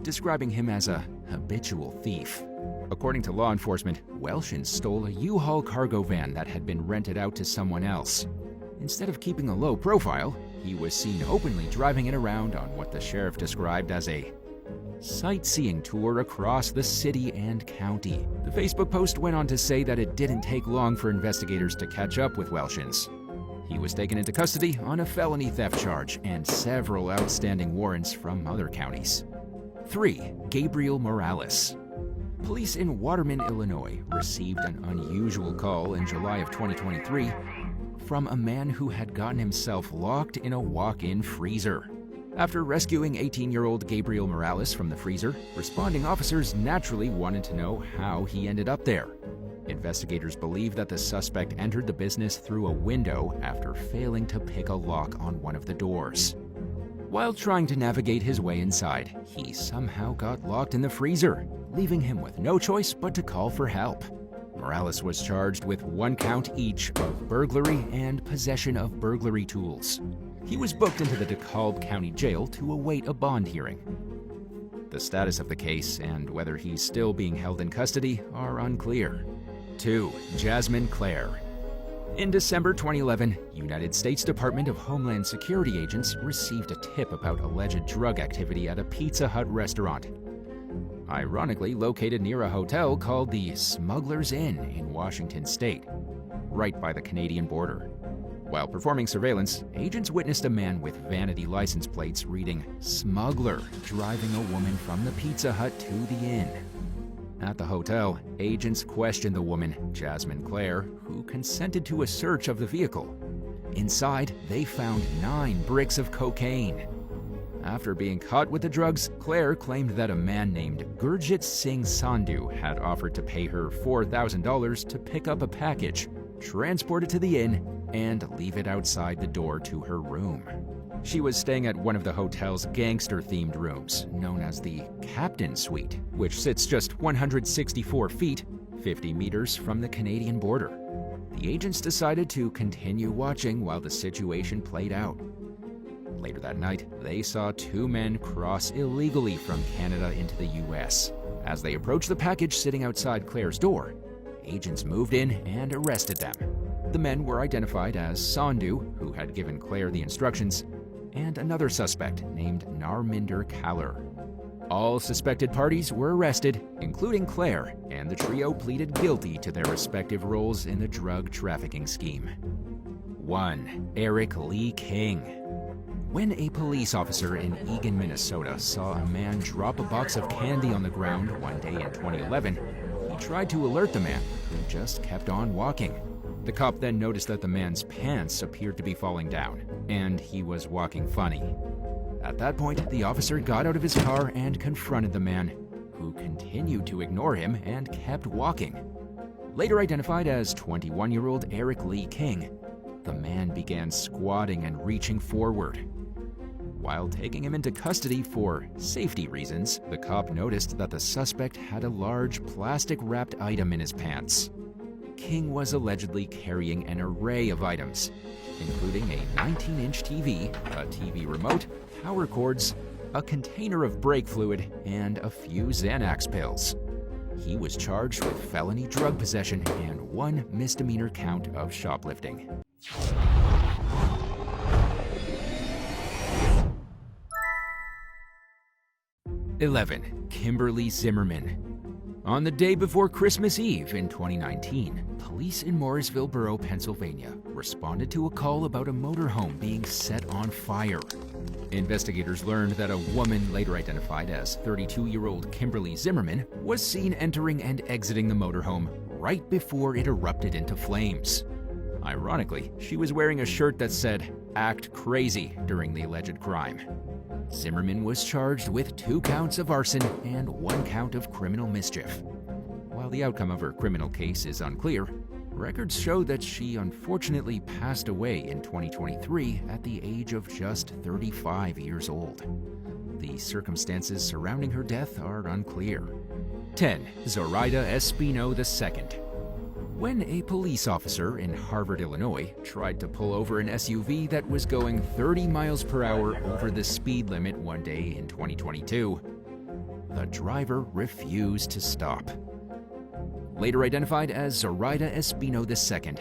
describing him as a habitual thief. According to law enforcement, Welshins stole a U-Haul cargo van that had been rented out to someone else. Instead of keeping a low profile, he was seen openly driving it around on what the sheriff described as a sightseeing tour across the city and county. The Facebook post went on to say that it didn't take long for investigators to catch up with Welshins. He was taken into custody on a felony theft charge and several outstanding warrants from other counties. 3. Gabriel Morales. Police in Waterman, Illinois received an unusual call in July of 2023 from a man who had gotten himself locked in a walk-in freezer. After rescuing 18-year-old Gabriel Morales from the freezer, responding officers naturally wanted to know how he ended up there. Investigators believe that the suspect entered the business through a window after failing to pick a lock on one of the doors. While trying to navigate his way inside, he somehow got locked in the freezer, leaving him with no choice but to call for help. Morales was charged with 1 count each of burglary and possession of burglary tools. He was booked into the DeKalb County Jail to await a bond hearing. The status of the case and whether he's still being held in custody are unclear. 2. Jasmine Clare. In December 2011, United States Department of Homeland Security agents received a tip about alleged drug activity at a Pizza Hut restaurant, ironically located near a hotel called the Smuggler's Inn in Washington state, right by the Canadian border. While performing surveillance, agents witnessed a man with vanity license plates reading "Smuggler" driving a woman from the Pizza Hut to the inn. At the hotel, agents questioned the woman, Jasmine Clare, who consented to a search of the vehicle. Inside, they found 9 bricks of cocaine. After being caught with the drugs, Clare claimed that a man named Gurjit Singh Sandhu had offered to pay her $4,000 to pick up a package, transport it to the inn, and leave it outside the door to her room. She was staying at one of the hotel's gangster-themed rooms, known as the Captain Suite, which sits just 164 feet, 50 meters from the Canadian border. The agents decided to continue watching while the situation played out. Later that night, they saw 2 men cross illegally from Canada into the U.S. As they approached the package sitting outside Claire's door, agents moved in and arrested them. The men were identified as Sandhu, who had given Claire the instructions, and another suspect named Narminder Kalar. All suspected parties were arrested, including Claire, and the trio pleaded guilty to their respective roles in the drug trafficking scheme. 1. Eric Lee King. When a police officer in Eagan, Minnesota saw a man drop a box of candy on the ground one day in 2011, he tried to alert the man, who just kept on walking. The cop then noticed that the man's pants appeared to be falling down, and he was walking funny. At that point, the officer got out of his car and confronted the man, who continued to ignore him and kept walking. Later identified as 21-year-old Eric Lee King, the man began squatting and reaching forward. While taking him into custody for safety reasons, the cop noticed that the suspect had a large plastic-wrapped item in his pants. King was allegedly carrying an array of items, including a 19-inch TV, a TV remote, power cords, a container of brake fluid, and a few Xanax pills. He was charged with felony drug possession and one misdemeanor count of shoplifting. (11) Kimberly Zimmerman. On the day before Christmas Eve in 2019, police in Morrisville Borough, Pennsylvania, responded to a call about a motorhome being set on fire. Investigators learned that a woman, later identified as 32-year-old Kimberly Zimmerman, was seen entering and exiting the motorhome right before it erupted into flames. Ironically, she was wearing a shirt that said, "Act Crazy," during the alleged crime. Zimmerman was charged with 2 counts of arson and 1 count of criminal mischief. While the outcome of her criminal case is unclear, records show that she unfortunately passed away in 2023 at the age of just 35 years old. The circumstances surrounding her death are unclear. 10. Zoraida Espino II. When a police officer in Harvard, Illinois, tried to pull over an SUV that was going 30 miles per hour over the speed limit one day in 2022, the driver refused to stop. Later identified as Zoraida Espino II,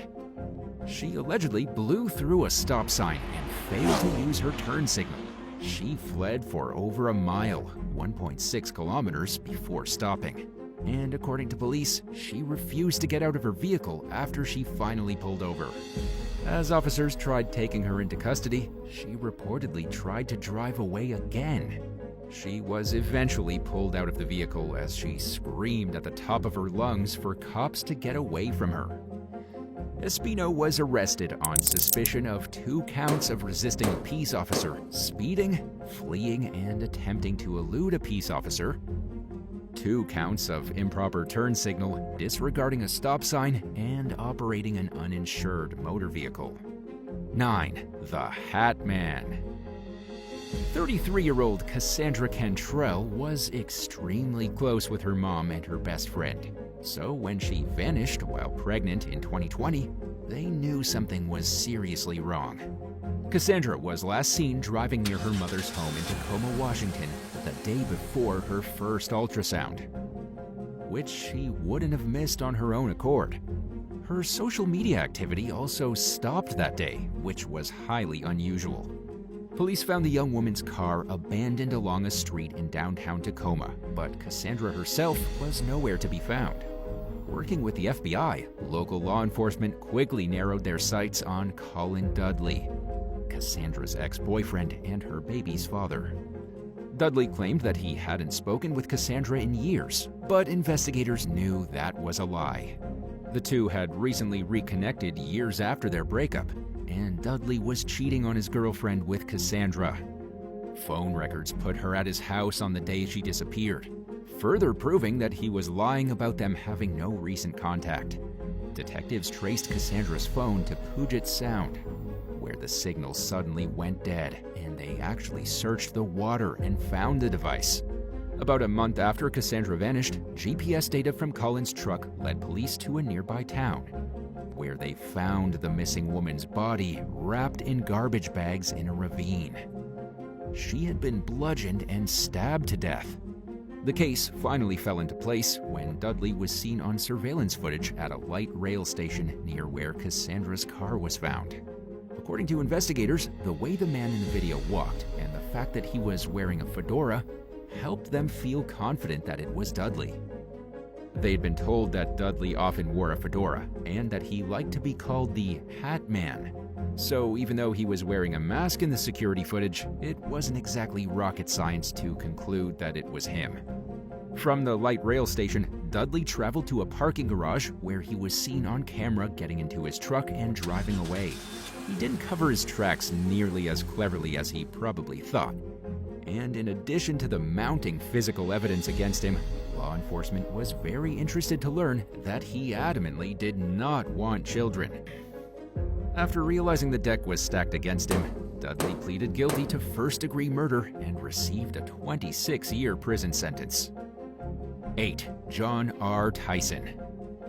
she allegedly blew through a stop sign and failed to use her turn signal. She fled for over a mile, 1.6 kilometers, before stopping. And according to police, she refused to get out of her vehicle after she finally pulled over. As officers tried taking her into custody, she reportedly tried to drive away again. She was eventually pulled out of the vehicle as she screamed at the top of her lungs for cops to get away from her. Espino was arrested on suspicion of 2 counts of resisting a peace officer, speeding, fleeing, and attempting to elude a peace officer, 2 counts of improper turn signal, disregarding a stop sign, and operating an uninsured motor vehicle. 9. The Hat Man. 33-year-old Cassandra Cantrell was extremely close with her mom and her best friend. So when she vanished while pregnant in 2020, they knew something was seriously wrong. Cassandra was last seen driving near her mother's home in Tacoma, Washington, the day before her first ultrasound, which she wouldn't have missed on her own accord. Her social media activity also stopped that day, which was highly unusual. Police found the young woman's car abandoned along a street in downtown Tacoma, but Cassandra herself was nowhere to be found. Working with the FBI, local law enforcement quickly narrowed their sights on Colin Dudley, Cassandra's ex-boyfriend and her baby's father. Dudley claimed that he hadn't spoken with Cassandra in years, but investigators knew that was a lie. The two had recently reconnected years after their breakup, and Dudley was cheating on his girlfriend with Cassandra. Phone records put her at his house on the day she disappeared, further proving that he was lying about them having no recent contact. Detectives traced Cassandra's phone to Puget Sound, where the signal suddenly went dead, and they actually searched the water and found the device. About a month after Cassandra vanished, GPS data from Colin's truck led police to a nearby town, where they found the missing woman's body wrapped in garbage bags in a ravine. She had been bludgeoned and stabbed to death. The case finally fell into place when Dudley was seen on surveillance footage at a light rail station near where Cassandra's car was found. According to investigators, the way the man in the video walked and the fact that he was wearing a fedora helped them feel confident that it was Dudley. They had been told that Dudley often wore a fedora and that he liked to be called the Hat Man. So even though he was wearing a mask in the security footage, it wasn't exactly rocket science to conclude that it was him. From the light rail station, Dudley traveled to a parking garage where he was seen on camera getting into his truck and driving away. He didn't cover his tracks nearly as cleverly as he probably thought. and in addition to the mounting physical evidence against him, law enforcement was very interested to learn that he adamantly did not want children. After realizing the deck was stacked against him, Dudley pleaded guilty to first-degree murder and received a 26-year prison sentence. 8. John R. Tyson.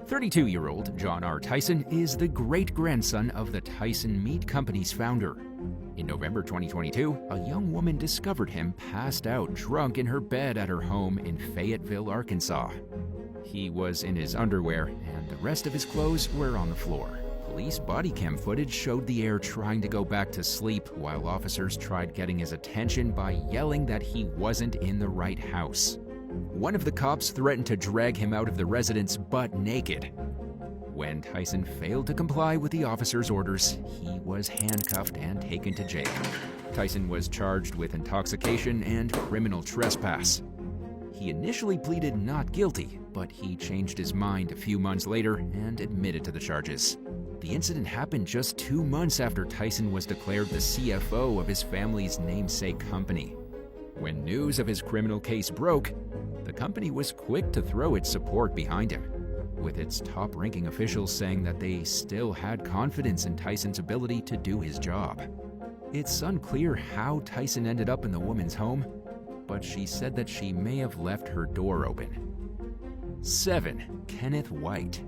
32-year-old John R. Tyson is the great-grandson of the Tyson Meat Company's founder. In November 2022, a young woman discovered him passed out drunk in her bed at her home in Fayetteville, Arkansas. He was in his underwear, and the rest of his clothes were on the floor. Police body cam footage showed the heir trying to go back to sleep while officers tried getting his attention by yelling that he wasn't in the right house. One of the cops threatened to drag him out of the residence butt naked. When Tyson failed to comply with the officer's orders, he was handcuffed and taken to jail. Tyson was charged with intoxication and criminal trespass. He initially pleaded not guilty, but he changed his mind a few months later and admitted to the charges. The incident happened just 2 months after Tyson was declared the CFO of his family's namesake company. When news of his criminal case broke, the company was quick to throw its support behind him, with its top-ranking officials saying that they still had confidence in Tyson's ability to do his job. It's unclear how Tyson ended up in the woman's home, but she said that she may have left her door open. 7. Kenneth White.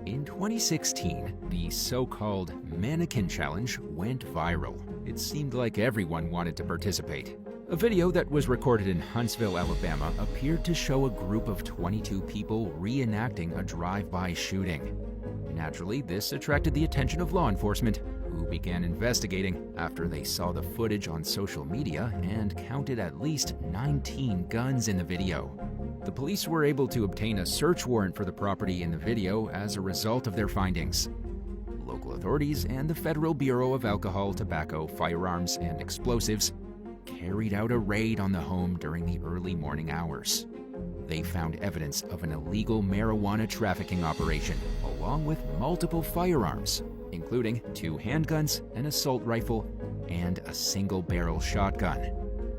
In 2016, the so-called Mannequin Challenge went viral. It seemed like everyone wanted to participate. A video that was recorded in Huntsville, Alabama, appeared to show a group of 22 people reenacting a drive-by shooting. Naturally, this attracted the attention of law enforcement, who began investigating after they saw the footage on social media and counted at least 19 guns in the video. The police were able to obtain a search warrant for the property in the video as a result of their findings. Local authorities and the Federal Bureau of Alcohol, Tobacco, Firearms, and Explosives carried out a raid on the home during the early morning hours. They found evidence of an illegal marijuana trafficking operation, along with multiple firearms, including 2 handguns, an assault rifle, and a single-barrel shotgun.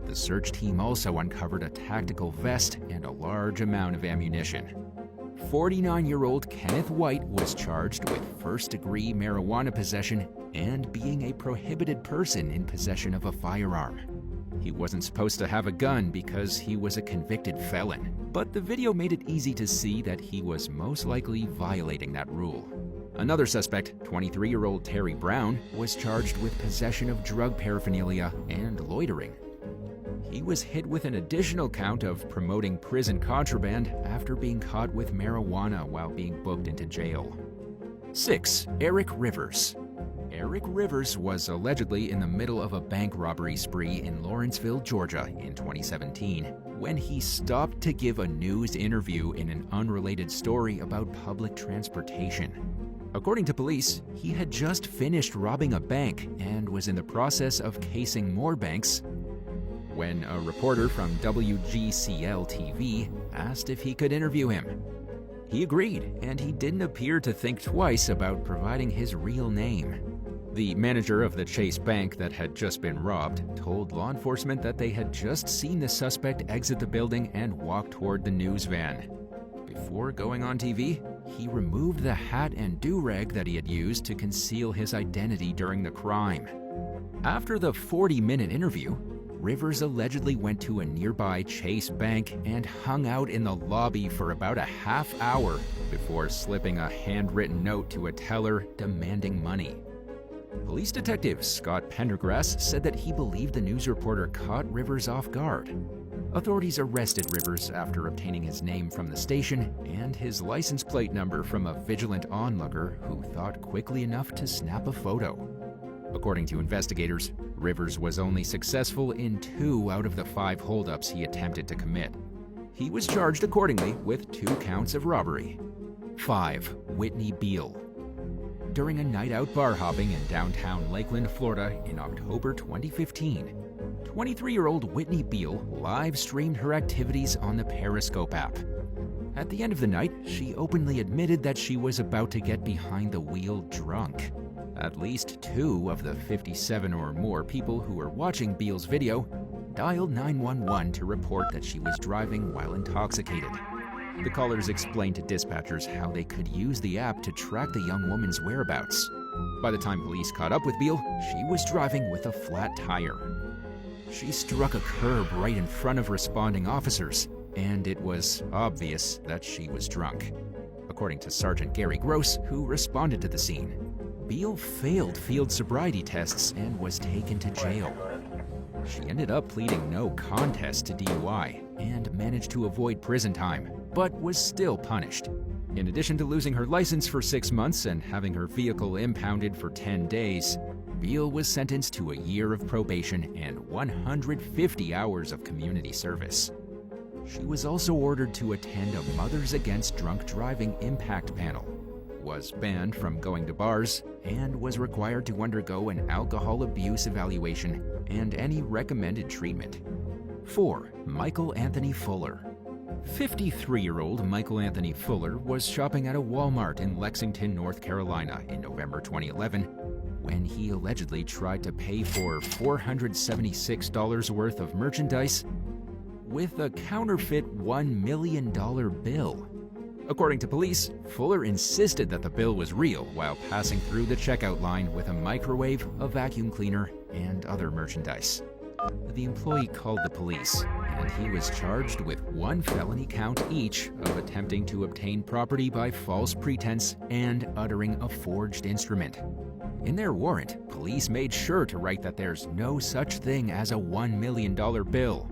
The search team also uncovered a tactical vest and a large amount of ammunition. 49-year-old Kenneth White was charged with first-degree marijuana possession and being a prohibited person in possession of a firearm. He wasn't supposed to have a gun because he was a convicted felon, but the video made it easy to see that he was most likely violating that rule. Another suspect, 23-year-old Terry Brown, was charged with possession of drug paraphernalia and loitering. He was hit with an additional count of promoting prison contraband after being caught with marijuana while being booked into jail. 6. Eric Rivers. Eric Rivers was allegedly in the middle of a bank robbery spree in Lawrenceville, Georgia in 2017, when he stopped to give a news interview in an unrelated story about public transportation. According to police, he had just finished robbing a bank and was in the process of casing more banks when a reporter from WGCL-TV asked if he could interview him. He agreed, and he didn't appear to think twice about providing his real name. The manager of the Chase Bank that had just been robbed told law enforcement that they had just seen the suspect exit the building and walk toward the news van. Before going on TV, he removed the hat and do-rag that he had used to conceal his identity during the crime. After the 40-minute interview, Rivers allegedly went to a nearby Chase Bank and hung out in the lobby for about a half hour before slipping a handwritten note to a teller demanding money. Police detective Scott Pendergrass said that he believed the news reporter caught Rivers off guard. Authorities arrested Rivers after obtaining his name from the station and his license plate number from a vigilant onlooker who thought quickly enough to snap a photo. According to investigators, Rivers was only successful in 2 out of the 5 holdups he attempted to commit. He was charged accordingly with 2 counts of robbery. 5. Whitney Beal. During a night-out bar hopping in downtown Lakeland, Florida in October 2015, 23-year-old Whitney Beal live-streamed her activities on the Periscope app. At the end of the night, she openly admitted that she was about to get behind the wheel drunk. At least 2 of the 57 or more people who were watching Beal's video dialed 911 to report that she was driving while intoxicated. The callers explained to dispatchers how they could use the app to track the young woman's whereabouts. By the time police caught up with Beale, she was driving with a flat tire. She struck a curb right in front of responding officers, and it was obvious that she was drunk. According to Sergeant Gary Gross, who responded to the scene, Beale failed field sobriety tests and was taken to jail. She ended up pleading no contest to DUI and managed to avoid prison time, but was still punished. In addition to losing her license for 6 months and having her vehicle impounded for 10 days, Beale was sentenced to a year of probation and 150 hours of community service. She was also ordered to attend a Mothers Against Drunk Driving impact panel, was banned from going to bars, and was required to undergo an alcohol abuse evaluation and any recommended treatment. 4. Michael Anthony Fuller. 53-year-old Michael Anthony Fuller was shopping at a Walmart in Lexington, North Carolina in November 2011 when he allegedly tried to pay for $476 worth of merchandise with a counterfeit $1 million bill. According to police, Fuller insisted that the bill was real while passing through the checkout line with a microwave, a vacuum cleaner, and other merchandise. The employee called the police, and he was charged with 1 felony count each of attempting to obtain property by false pretense and uttering a forged instrument. In their warrant, police made sure to write that there's no such thing as a $1 million bill.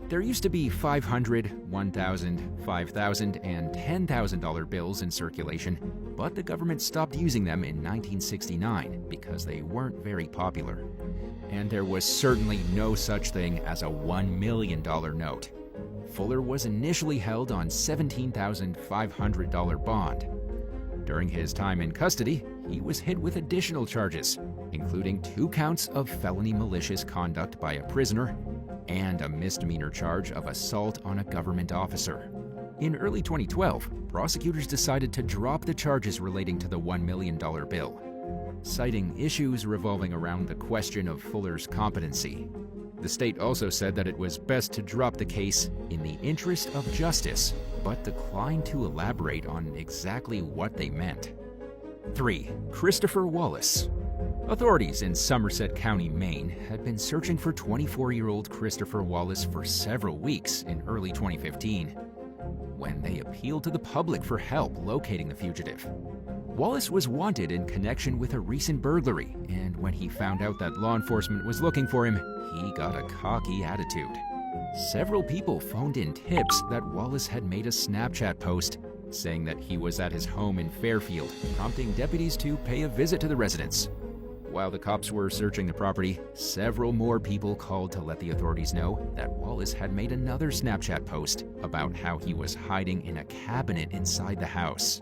There used to be $500, $1,000, $5,000, and $10,000 bills in circulation, but the government stopped using them in 1969 because they weren't very popular. And there was certainly no such thing as a $1 million note. Fuller was initially held on $17,500 bond. During his time in custody, he was hit with additional charges, including 2 counts of felony malicious conduct by a prisoner and a misdemeanor charge of assault on a government officer. In early 2012, prosecutors decided to drop the charges relating to the $1 million bill, citing issues revolving around the question of Fuller's competency. The state also said that it was best to drop the case in the interest of justice, but declined to elaborate on exactly what they meant. 3. Christopher Wallace. Authorities in Somerset County, Maine, had been searching for 24-year-old Christopher Wallace for several weeks in early 2015, when they appealed to the public for help locating the fugitive. Wallace was wanted in connection with a recent burglary, and when he found out that law enforcement was looking for him, he got a cocky attitude. Several people phoned in tips that Wallace had made a Snapchat post saying that he was at his home in Fairfield, prompting deputies to pay a visit to the residence. While the cops were searching the property, several more people called to let the authorities know that Wallace had made another Snapchat post about how he was hiding in a cabinet inside the house.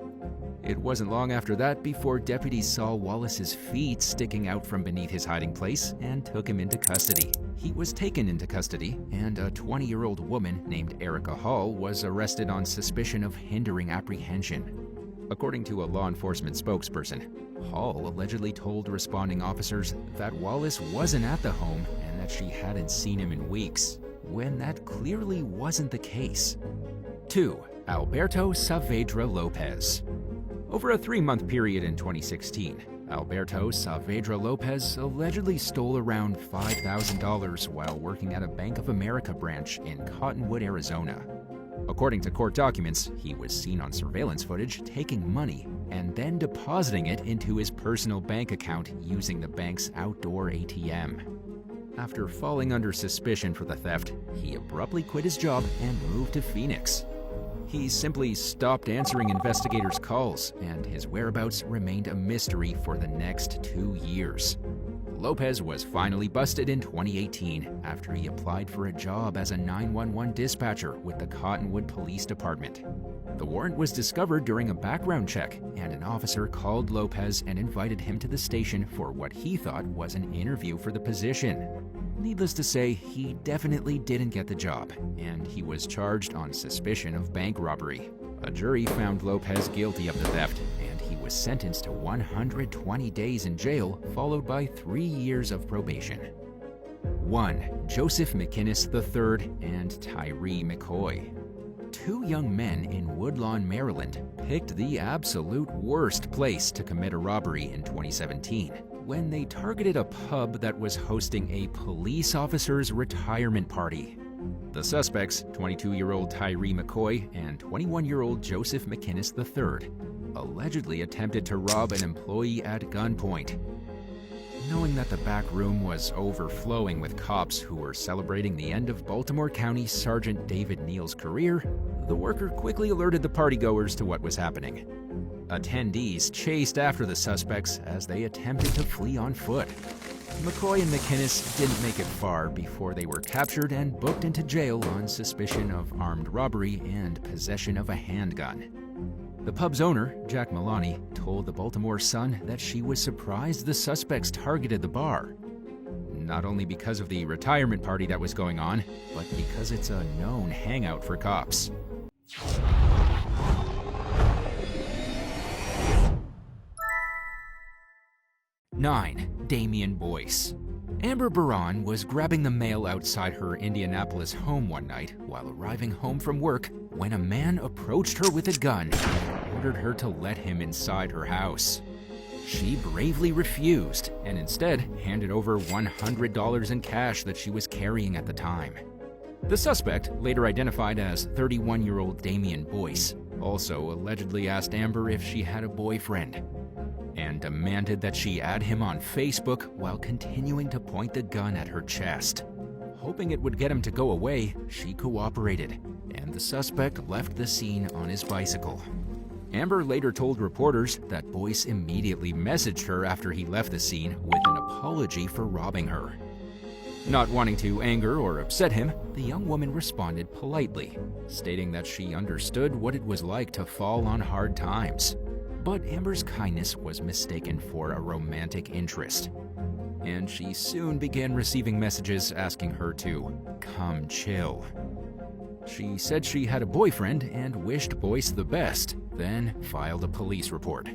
It wasn't long after that before deputies saw Wallace's feet sticking out from beneath his hiding place and took him into custody. He was taken into custody, and a 20-year-old woman named Erica Hall was arrested on suspicion of hindering apprehension. According to a law enforcement spokesperson, Hall allegedly told responding officers that Wallace wasn't at the home and that she hadn't seen him in weeks, when that clearly wasn't the case. 2. Alberto Saavedra Lopez. Over a 3-month period in 2016, Alberto Saavedra Lopez allegedly stole around $5,000 while working at a Bank of America branch in Cottonwood, Arizona. According to court documents, he was seen on surveillance footage taking money and then depositing it into his personal bank account using the bank's outdoor ATM. After falling under suspicion for the theft, he abruptly quit his job and moved to Phoenix. He simply stopped answering investigators' calls, and his whereabouts remained a mystery for the next 2 years. Lopez was finally busted in 2018 after he applied for a job as a 911 dispatcher with the Cottonwood Police Department. The warrant was discovered during a background check, and an officer called Lopez and invited him to the station for what he thought was an interview for the position. Needless to say, he definitely didn't get the job, and he was charged on suspicion of bank robbery. A jury found Lopez guilty of the theft, and he was sentenced to 120 days in jail, followed by 3 years of probation. 1. Joseph McInnes III and Tyree McCoy. Two young men in Woodlawn, Maryland, picked the absolute worst place to commit a robbery in 2017 when they targeted a pub that was hosting a police officer's retirement party. The suspects, 22-year-old Tyree McCoy and 21-year-old Joseph McInnes III, allegedly attempted to rob an employee at gunpoint. Knowing that the back room was overflowing with cops who were celebrating the end of Baltimore County Sergeant David Neal's career, the worker quickly alerted the partygoers to what was happening. Attendees chased after the suspects as they attempted to flee on foot. McCoy and McInnes didn't make it far before they were captured and booked into jail on suspicion of armed robbery and possession of a handgun. The pub's owner, Jack Maloney, told the Baltimore Sun that she was surprised the suspects targeted the bar. Not only because of the retirement party that was going on, but because it's a known hangout for cops. Nine. Damian Boyce. Amber Baran was grabbing the mail outside her Indianapolis home one night while arriving home from work when a man approached her with a gun and ordered her to let him inside her house. She bravely refused and instead handed over $100 in cash that she was carrying at the time. The suspect, later identified as 31-year-old Damian Boyce, also allegedly asked Amber if she had a boyfriend and demanded that she add him on Facebook while continuing to point the gun at her chest. Hoping it would get him to go away, she cooperated, and the suspect left the scene on his bicycle. Amber later told reporters that Boyce immediately messaged her after he left the scene with an apology for robbing her. Not wanting to anger or upset him, the young woman responded politely, stating that she understood what it was like to fall on hard times. But Amber's kindness was mistaken for a romantic interest, and she soon began receiving messages asking her to come chill. She said she had a boyfriend and wished Boyce the best, then filed a police report.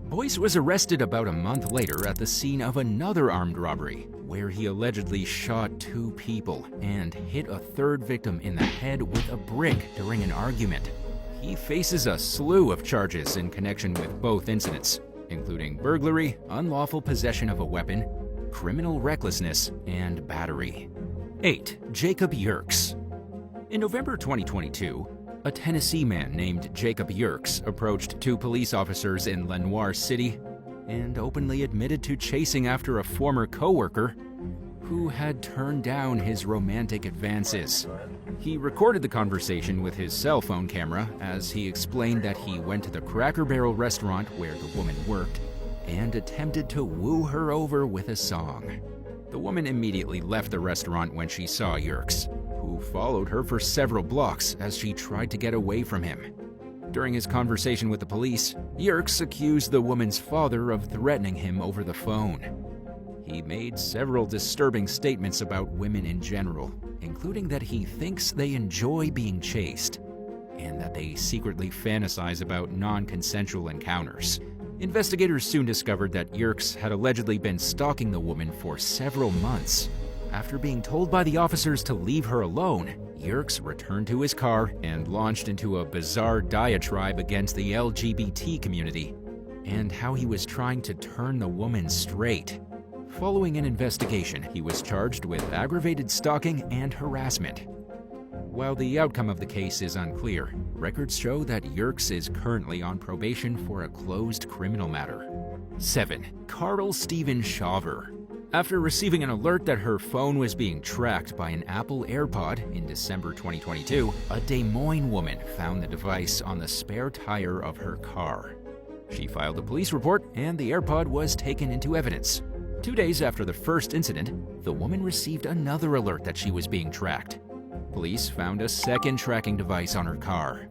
Boyce was arrested about a month later at the scene of another armed robbery, where he allegedly shot 2 people and hit a third victim in the head with a brick during an argument. He faces a slew of charges in connection with both incidents, including burglary, unlawful possession of a weapon, criminal recklessness, and battery. 8. Jacob Yerkes. In November 2022, a Tennessee man named Jacob Yerkes approached 2 police officers in Lenoir City and openly admitted to chasing after a former coworker who had turned down his romantic advances. He recorded the conversation with his cell phone camera as he explained that he went to the Cracker Barrel restaurant where the woman worked and attempted to woo her over with a song. The woman immediately left the restaurant when she saw Yerkes, who followed her for several blocks as she tried to get away from him. During his conversation with the police, Yerkes accused the woman's father of threatening him over the phone. He made several disturbing statements about women in general, including that he thinks they enjoy being chased and that they secretly fantasize about non-consensual encounters. Investigators soon discovered that Yerkes had allegedly been stalking the woman for several months. After being told by the officers to leave her alone, Yerkes returned to his car and launched into a bizarre diatribe against the LGBT community and how he was trying to turn the woman straight. Following an investigation, he was charged with aggravated stalking and harassment. While the outcome of the case is unclear, records show that Yerkes is currently on probation for a closed criminal matter. 7. Carl Stephen Shaver. After receiving an alert that her phone was being tracked by an Apple AirPod in December 2022, a Des Moines woman found the device on the spare tire of her car. She filed a police report, and the AirPod was taken into evidence. 2 days after the first incident, the woman received another alert that she was being tracked. Police found a second tracking device on her car.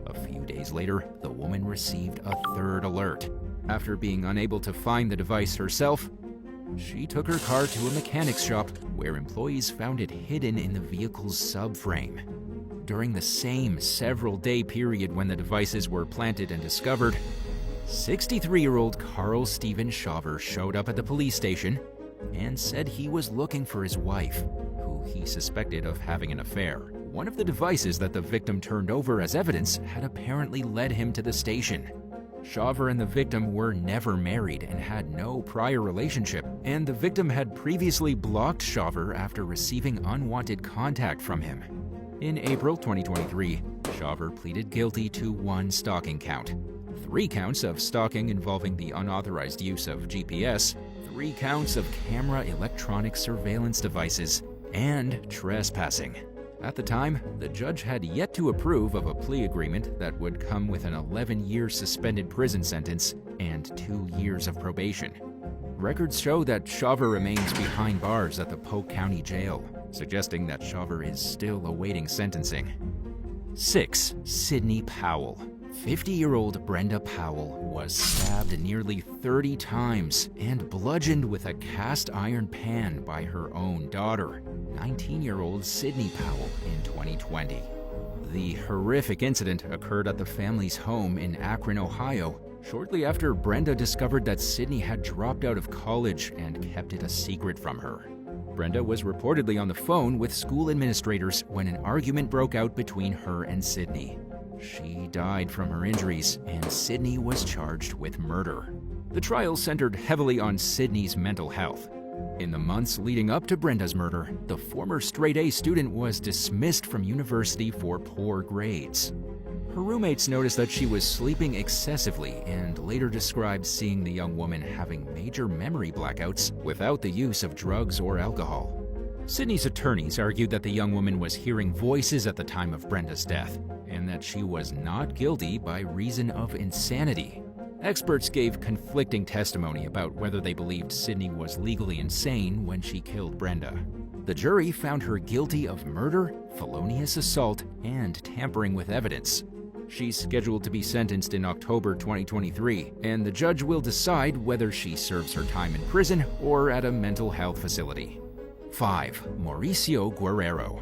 A few days later, the woman received a third alert. After being unable to find the device herself, she took her car to a mechanic's shop where employees found it hidden in the vehicle's subframe. During the same several-day period when the devices were planted and discovered, 63-year-old Carl Stephen Shaver showed up at the police station and said he was looking for his wife, who he suspected of having an affair. One of the devices that the victim turned over as evidence had apparently led him to the station. Shawver and the victim were never married and had no prior relationship, and the victim had previously blocked Shawver after receiving unwanted contact from him. In April 2023, Shawver pleaded guilty to 1 stalking count, 3 counts of stalking involving the unauthorized use of GPS, 3 counts of camera electronic surveillance devices, and trespassing. At the time, the judge had yet to approve of a plea agreement that would come with an 11-year suspended prison sentence and 2 years of probation. Records show that Shawver remains behind bars at the Polk County Jail, suggesting that Shawver is still awaiting sentencing. 6. Sydney Powell. 50-year-old Brenda Powell was stabbed nearly 30 times and bludgeoned with a cast iron pan by her own daughter, 19-year-old Sydney Powell, in 2020. The horrific incident occurred at the family's home in Akron, Ohio, shortly after Brenda discovered that Sydney had dropped out of college and kept it a secret from her. Brenda was reportedly on the phone with school administrators when an argument broke out between her and Sydney. She died from her injuries, and Sydney was charged with murder. The trial centered heavily on Sydney's mental health. In the months leading up to Brenda's murder, the former straight-A student was dismissed from university for poor grades. Her roommates noticed that she was sleeping excessively and later described seeing the young woman having major memory blackouts without the use of drugs or alcohol. Sydney's attorneys argued that the young woman was hearing voices at the time of Brenda's death, and that she was not guilty by reason of insanity. Experts gave conflicting testimony about whether they believed Sydney was legally insane when she killed Brenda. The jury found her guilty of murder, felonious assault, and tampering with evidence. She's scheduled to be sentenced in October 2023, and the judge will decide whether she serves her time in prison or at a mental health facility. 5. Mauricio Guerrero.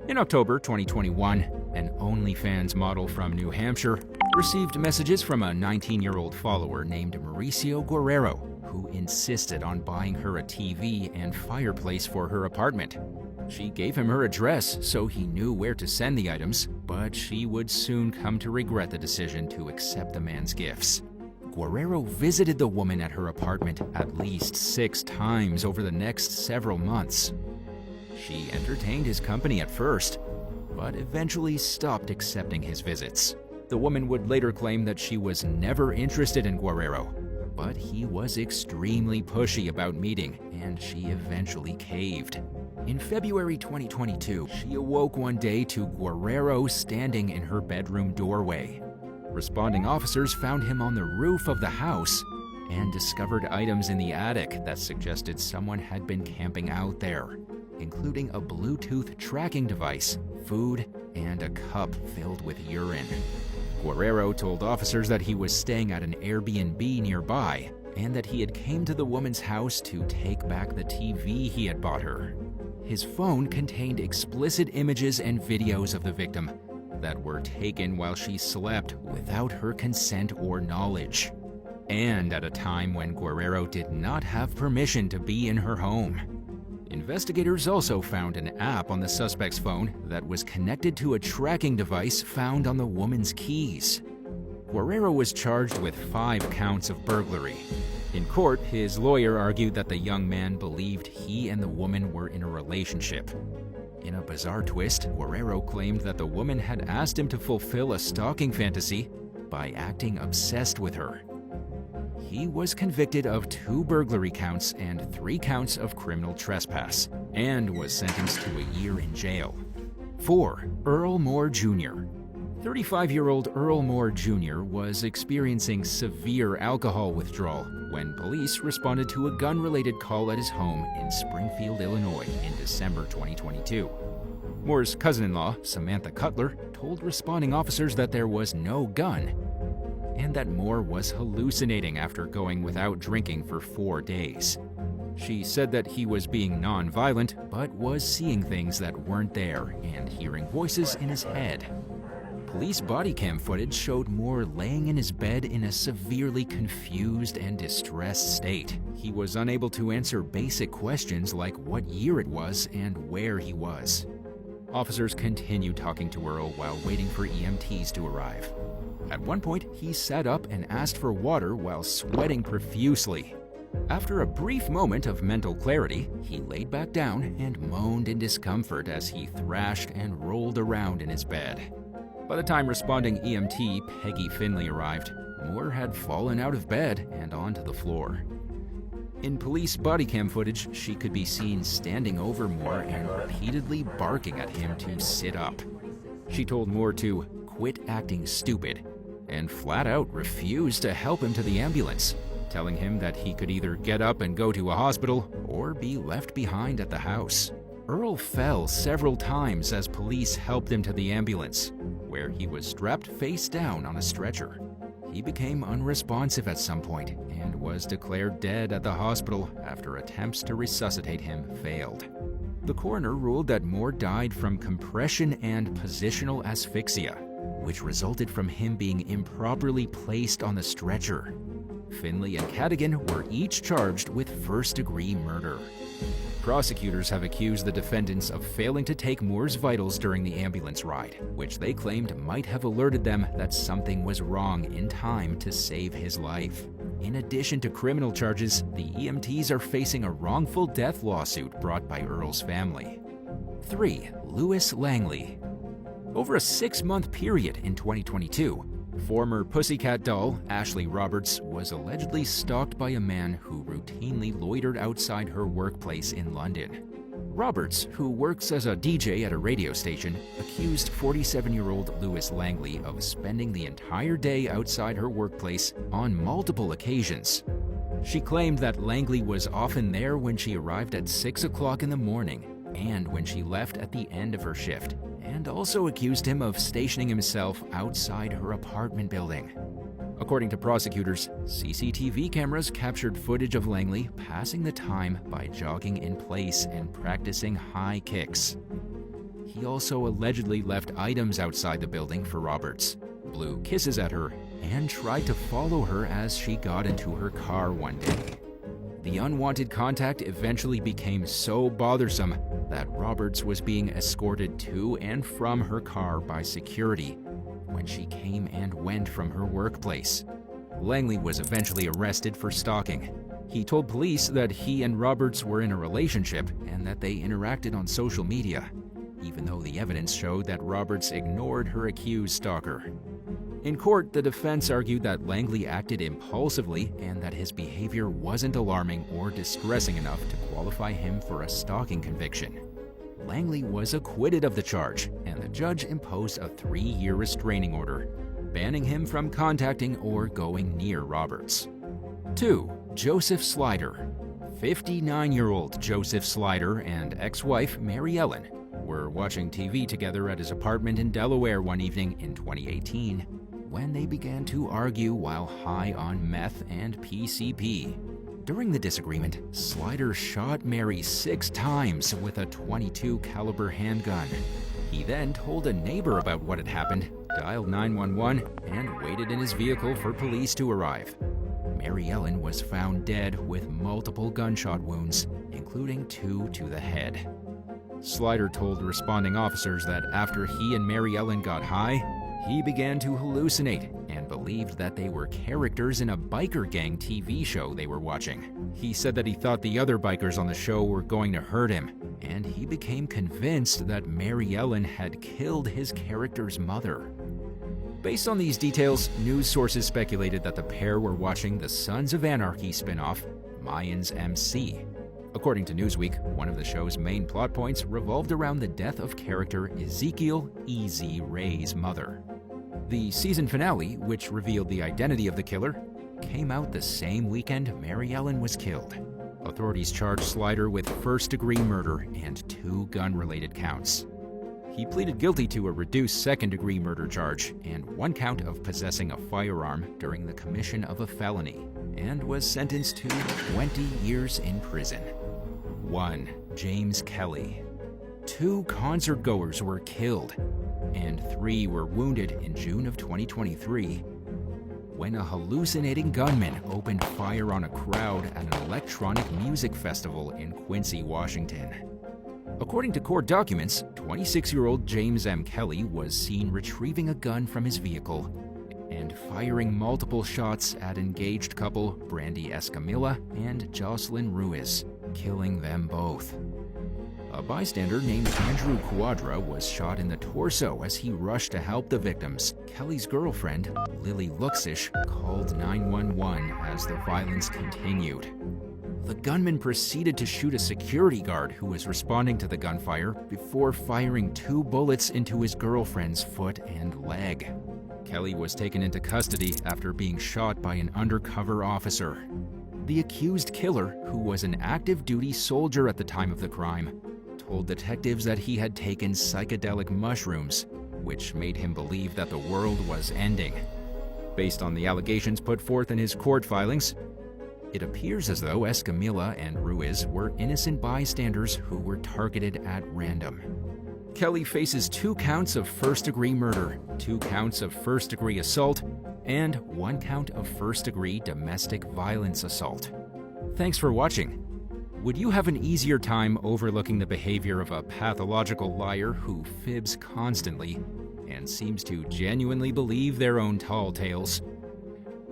In October 2021, an OnlyFans model from New Hampshire received messages from a 19-year-old follower named Mauricio Guerrero, who insisted on buying her a TV and fireplace for her apartment. She gave him her address so he knew where to send the items, but she would soon come to regret the decision to accept the man's gifts. Guerrero visited the woman at her apartment at least 6 times over the next several months. She entertained his company at first, but eventually stopped accepting his visits. The woman would later claim that she was never interested in Guerrero, but he was extremely pushy about meeting, and she eventually caved. In February 2022, she awoke one day to Guerrero standing in her bedroom doorway. Responding officers found him on the roof of the house and discovered items in the attic that suggested someone had been camping out there, including a Bluetooth tracking device, food, and a cup filled with urine. Guerrero told officers that he was staying at an Airbnb nearby and that he had came to the woman's house to take back the TV he had bought her. His phone contained explicit images and videos of the victim that were taken while she slept without her consent or knowledge, and at a time when Guerrero did not have permission to be in her home. Investigators also found an app on the suspect's phone that was connected to a tracking device found on the woman's keys. Guerrero was charged with 5 counts of burglary. In court, his lawyer argued that the young man believed he and the woman were in a relationship. In a bizarre twist, Guerrero claimed that the woman had asked him to fulfill a stalking fantasy by acting obsessed with her. He was convicted of 2 burglary counts and 3 counts of criminal trespass, and was sentenced to a year in jail. 4. Earl Moore Jr. 35-year-old Earl Moore Jr. was experiencing severe alcohol withdrawal when police responded to a gun-related call at his home in Springfield, Illinois in December 2022. Moore's cousin-in-law, Samantha Cutler, told responding officers that there was no gun and that Moore was hallucinating after going without drinking for 4 days. She said that he was being non-violent, but was seeing things that weren't there and hearing voices in his head. Police body cam footage showed Moore laying in his bed in a severely confused and distressed state. He was unable to answer basic questions like what year it was and where he was. Officers continued talking to Earl while waiting for EMTs to arrive. At one point, he sat up and asked for water while sweating profusely. After a brief moment of mental clarity, he laid back down and moaned in discomfort as he thrashed and rolled around in his bed. By the time responding EMT Peggy Finley arrived, Moore had fallen out of bed and onto the floor. In police body cam footage, she could be seen standing over Moore and repeatedly barking at him to sit up. She told Moore to quit acting stupid and flat out refused to help him to the ambulance, telling him that he could either get up and go to a hospital or be left behind at the house. Earl fell several times as police helped him to the ambulance, where he was strapped face down on a stretcher. He became unresponsive at some point and was declared dead at the hospital after attempts to resuscitate him failed. The coroner ruled that Moore died from compression and positional asphyxia, which resulted from him being improperly placed on the stretcher. Finley and Cadigan were each charged with first-degree murder. Prosecutors have accused the defendants of failing to take Moore's vitals during the ambulance ride, which they claimed might have alerted them that something was wrong in time to save his life. In addition to criminal charges, the EMTs are facing a wrongful death lawsuit brought by Earl's family. 3. Louis Langley. Over a 6-month period in 2022, former Pussycat doll Ashley Roberts was allegedly stalked by a man who routinely loitered outside her workplace in London. Roberts, who works as a DJ at a radio station, accused 47-year-old Louis Langley of spending the entire day outside her workplace on multiple occasions. She claimed that Langley was often there when she arrived at 6 o'clock in the morning and when she left at the end of her shift, and also accused him of stationing himself outside her apartment building. According to prosecutors, CCTV cameras captured footage of Langley passing the time by jogging in place and practicing high kicks. He also allegedly left items outside the building for Roberts, blew kisses at her, and tried to follow her as she got into her car one day. The unwanted contact eventually became so bothersome that Roberts was being escorted to and from her car by security when she came and went from her workplace. Langley was eventually arrested for stalking. He told police that he and Roberts were in a relationship and that they interacted on social media, even though the evidence showed that Roberts ignored her accused stalker. In court, the defense argued that Langley acted impulsively and that his behavior wasn't alarming or distressing enough to qualify him for a stalking conviction. Langley was acquitted of the charge, and the judge imposed a 3-year restraining order, banning him from contacting or going near Roberts. 2. Joseph Slider. 59-year-old Joseph Slider and ex-wife Mary Ellen were watching TV together at his apartment in Delaware one evening in 2018 when they began to argue while high on meth and PCP. During the disagreement, Slider shot Mary 6 times with a .22 caliber handgun. He then told a neighbor about what had happened, dialed 911, and waited in his vehicle for police to arrive. Mary Ellen was found dead with multiple gunshot wounds, including 2 to the head. Slider told responding officers that after he and Mary Ellen got high, he began to hallucinate and believed that they were characters in a biker gang TV show they were watching. He said that he thought the other bikers on the show were going to hurt him, and he became convinced that Mary Ellen had killed his character's mother. Based on these details, news sources speculated that the pair were watching the Sons of Anarchy spin-off, Mayans MC. According to Newsweek, one of the show's main plot points revolved around the death of character Ezekiel "Easy" Ray's mother. The season finale, which revealed the identity of the killer, came out the same weekend Mary Ellen was killed. Authorities charged Slider with first-degree murder and 2 gun-related counts. He pleaded guilty to a reduced second-degree murder charge and 1 count of possessing a firearm during the commission of a felony, and was sentenced to 20 years in prison. 1. James Kelly. 2 concert-goers were killed. and 3 were wounded in June of 2023 when a hallucinating gunman opened fire on a crowd at an electronic music festival in Quincy, Washington. According to court documents, 26-year-old James M. Kelly was seen retrieving a gun from his vehicle and firing multiple shots at engaged couple Brandy Escamilla and Jocelyn Ruiz, killing them both. A bystander named Andrew Quadra was shot in the torso as he rushed to help the victims. Kelly's girlfriend, Lily Luxish, called 911 as the violence continued. The gunman proceeded to shoot a security guard who was responding to the gunfire before firing 2 bullets into his girlfriend's foot and leg. Kelly was taken into custody after being shot by an undercover officer. The accused killer, who was an active duty soldier at the time of the crime, told detectives that he had taken psychedelic mushrooms, which made him believe that the world was ending. Based on the allegations put forth in his court filings, it appears as though Escamilla and Ruiz were innocent bystanders who were targeted at random. Kelly faces 2 counts of first-degree murder, 2 counts of first-degree assault, and 1 count of first-degree domestic violence assault. Thanks for watching. Would you have an easier time overlooking the behavior of a pathological liar who fibs constantly and seems to genuinely believe their own tall tales?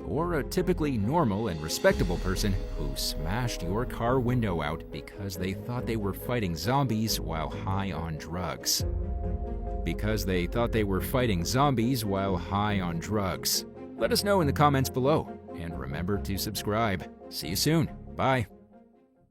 Or a typically normal and respectable person who smashed your car window out because they thought they were fighting zombies while high on drugs? Let us know in the comments below, and remember to subscribe. See you soon. Bye.